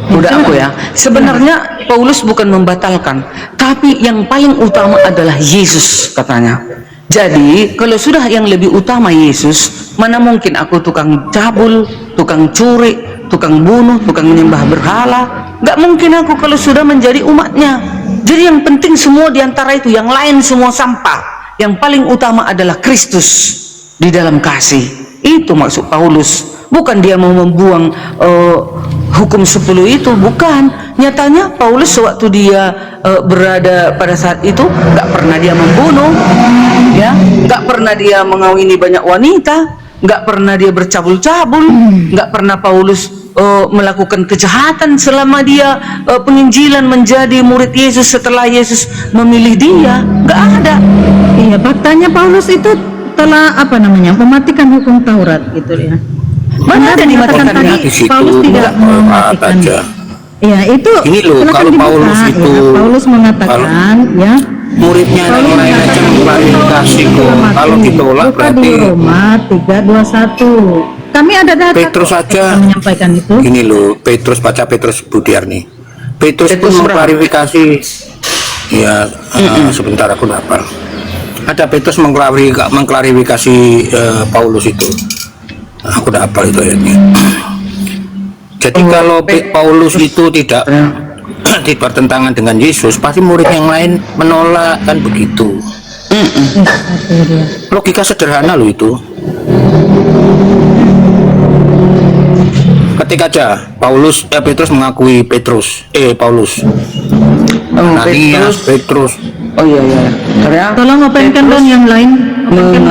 Speaker 2: Udah
Speaker 4: silakan.
Speaker 2: aku ya. Sebenarnya Paulus bukan membatalkan, tapi yang paling utama adalah Yesus katanya. Jadi kalau sudah yang lebih utama Yesus, mana mungkin aku tukang cabul, tukang curi, tukang bunuh, tukang menyembah berhala? Nggak mungkin aku kalau sudah menjadi umatnya. Jadi yang penting semua diantara itu, yang lain semua sampah. Yang paling utama adalah Kristus di dalam kasih. Itu maksud Paulus. Bukan dia mau membuang hukum 10 itu, bukan. Nyatanya Paulus sewaktu dia berada pada saat itu nggak pernah dia membunuh, ya, nggak pernah dia mengawini banyak wanita, nggak pernah dia bercabul-cabul, nggak pernah Paulus melakukan kejahatan selama dia penginjilan menjadi murid Yesus setelah Yesus memilih dia, nggak ada.
Speaker 4: Iya, faktanya Paulus itu telah mematikan hukum Taurat gitu ya.
Speaker 2: Mana ada dimatikan
Speaker 4: tadi
Speaker 9: di situ?
Speaker 4: Paulus tidak mematikan.
Speaker 9: aja.
Speaker 4: Iya, itu
Speaker 9: Ini loh,
Speaker 4: silakan
Speaker 9: kalau
Speaker 4: dibuka,
Speaker 9: Paulus
Speaker 4: ya.
Speaker 9: itu-
Speaker 4: Paulus mengatakan ya,
Speaker 9: Muridnya
Speaker 4: Paulus
Speaker 9: orang lain aja mengklarifikasi kok. Kalau ditolak
Speaker 4: buka
Speaker 9: berarti
Speaker 4: di Roma 3:21. Kami ada data
Speaker 9: Petrus
Speaker 4: kok
Speaker 9: aja
Speaker 4: yang menyampaikan itu.
Speaker 9: Gini loh, Petrus, baca Petrus Budiarni. Petrus pun
Speaker 2: Petrus berapa?
Speaker 9: mengklarifikasi. Ya, sebentar aku hafal. Ada Petrus mengklarifikasi Paulus itu. Aku udah hafal itu ayatnya. Jadi kalau Paulus itu tidak bertentangan dengan Yesus, pasti murid yang lain menolak, kan begitu.
Speaker 4: Satu dia.
Speaker 9: Logika sederhana loh itu. Ketika aja Petrus mengakui Paulus. Ananias, Petrus.
Speaker 2: Oh iya iya. Karena
Speaker 4: Tolong openkan dong yang lain. Openkan